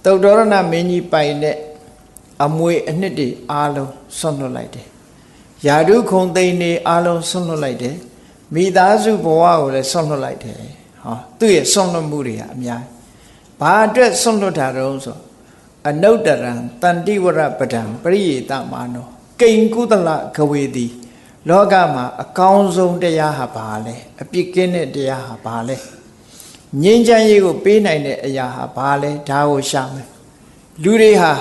သုတ္တရဏမင်းကြီးပိုင်တဲ့အမွေအနှစ်တွေအားလုံးဆွန့်လွတ်လိုက်တယ်ယာဓုခုံသိန်းတွေအားလုံးဆွန့်လွတ်လိုက်တယ်မိသားစုဘဝကိုလည်းဆွန့်လွတ်လိုက်တယ်ဟောသူ့ရဲ့ဆွန့်လွတ်မှုတွေကအများဘာအတွက်ဆွန့်လွတ်တာတော့ဆိုအနုတ္တရံတန်တိဝရပဒံပရိယေတမာနောကိဉ္ကုသလဂဝေတိလောကမှာအကောင်းဆုံးတရားဟာဘာလဲအပြစ်ကင်းတဲ့တရားဟာဘာလဲငြိမ်းချမ်းရေးကိုပေးနိုင်တဲ့အရာဟာဘာလဲဒါကိုရှာမယ်လူတွေဟာ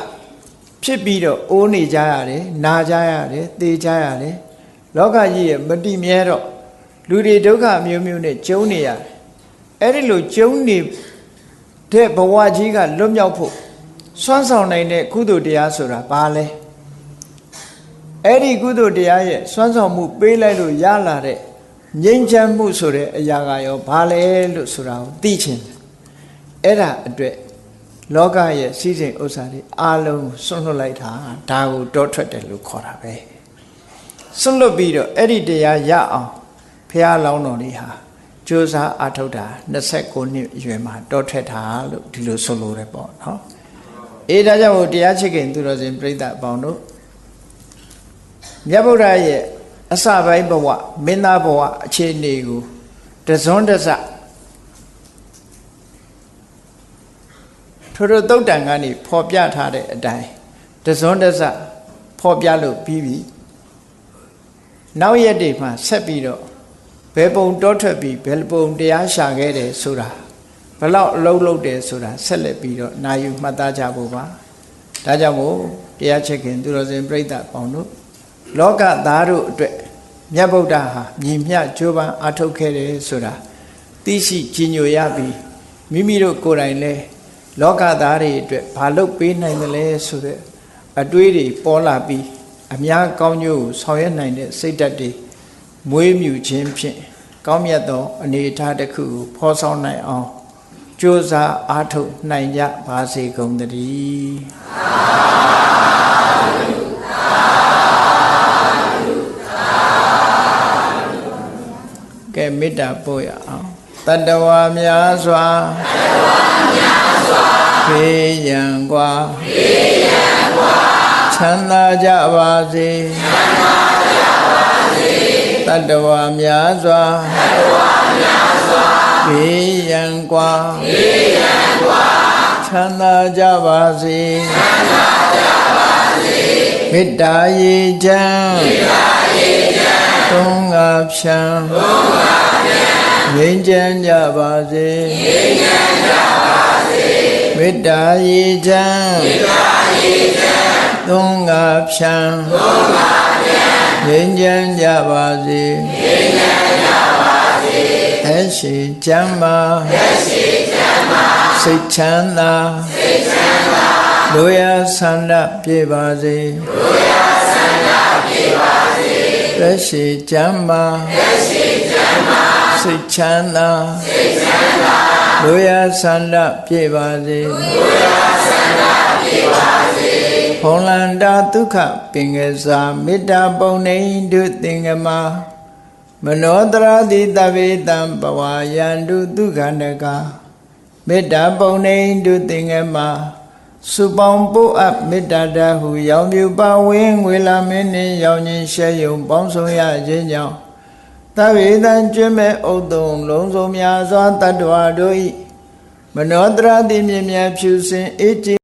ဖြစ်ပြီးတော့အိုးနေကြရတယ်နာကြရတယ်သေကြရတယ်လောကကြီးရဲ့မတည်မြဲတော့လူတွေဒုက္ခမျိုးမျိုးနဲ့ကျုံနေရတယ်အဲ့ဒီလိုကျုံနေတဲ့ဘဝကြီးကလွတ်မြောက်ဖို့စွမ်းဆောင်နိုင်တဲ့ကုသိုလ်တရားဆိုတာဘာလဲအဲ့ဒီကုသိုလ်တရားရဲ့စွမ်းဆောင်မှုပေးလိုက်လို့ရလာတဲ့ငြိမ်းချမ်းမှုဆိုတဲ့အရာကရောဘာလဲလို့ဆိုတာကိုသိချင်တယ်အဲ့ဒါအတွက်လောကရဲ့စည်းစိမ်ဥစ္စာတွေအားလုံးဆွန့်လွတ်လိုက်တာဒါကိုတောထွက်တယ်လို့ခေါ်တာပဲဆွန့်လွတ်ပြီးတော့အဲ့ဒီတရားရအောင်ဘုရားလောင်းတော်လေးဟာကြိုးစားအားထုတ်တာ29နှစ်အရွယ်မှာတောထွက်တာလို့ဒီလိုဆိုလိုတယ်ပေါ့နော်အေးဒါကြောင့်တရားချစ်ခင်သူတော်စင်ပြိဿအပေါင်းတို့မြတ်ဗုဒ္ဓရဲ့အစပိုင်းဘဝမင်းသားဘဝအခြေအနေကိုတစွန်းတစထို့သုတ်တန်ကနေဖော်ပြထားတဲ့အတိုင်းတစွန်းတစဖော်ပြလို့ပြီးပြီနောက်ရက်တွေမှာဆက်ပြီးတော့ဘယ်ပုံတောထွက်ပြီးဘယ်ပုံတရားရှာခဲ့တယ်ဆိုတာဘလောက်အလုံးလုံးတယ်ဆိုတာဆက်လက်ပြီးတော့နာယူမှတ်သားကြဖို့ပါဒါကြောင့်မို့တရားချစ်ခင်သူတော်စင်ပြိဿပေါင်းတို့လောကသားတို့အတွက်မြတ်ဗုဒ္ဓဟာမြင်မြကြိုးပမ်းအားထုတ်ခဲ့တယ်ဆိုတာသိရှိကြည်ညိုရပြီးမိမိတို့ကိုယ်တိုင်လဲလောကသားတွေအတွက်ဘာလုပ်ပေးနိုင်တယ်လဲဆိုတဲ့အတွေးတွေပေါ်လာပြီးအများကောင်းကျိုးကိုဆောင်ရွက်နိုင်တဲ့စိတ်ဓာတ်တွေမွေးမြူခြင်းဖြင့်ကောင်းမြတ်သောအနေအထားတစ်ခုကိုဖော်ဆောင်နိုင်အောင်ကြိုးစားအားထုတ်နိုင်ကြပါစေကုန်သတည်းကဲမေတ္တာပို့ရအောင်တတဝါများစွာဖေးရန်กว่าချမ်းသာကြပါစေတတဝါများစွာဖေးရန်กว่าချမ်းသာကြပါစေမေတ္တာရေချမ်းသုံးငါဖြံငြိမ်းချမ်းကြပါစေမေတ္တာရေချမ်းသုံးငါဖြံငြိမ်းချမ်းကြပါစေအရှိချမ်းသာစိတ်ချမ်းသာလူရဆန္ဒပြေပါစေသက်ရှိချမ်းသာစိတ်ချမ်းသာလူရဆန္ဒပြေပါစေ ဖုံလန္တာဒုက္ခပင်ကစားမေတ္တာပုံနေဒုသင်္ကမမနောတရာတိတဗေတံဘဝယန္တုဒုက္ခနကမေတ္တာပုံနေဒုသင်္ကမစုပေါင်းပို့အပ်မေတ္တာတဟုရောင်ပြူပါဝင်းငွေလာမင်းနှင့်ရောင်ခြင်းရှဲယုံပေါင်းဆောင်ရခြင်းကြောင့်တဗေတံကျွမ်းမဲ့ဥဒ္ဒုံလုံးစုံများစွာတတ္တဝါတို့၏မနောတရာတိမြင်မြတ်ဖြူစင်အေး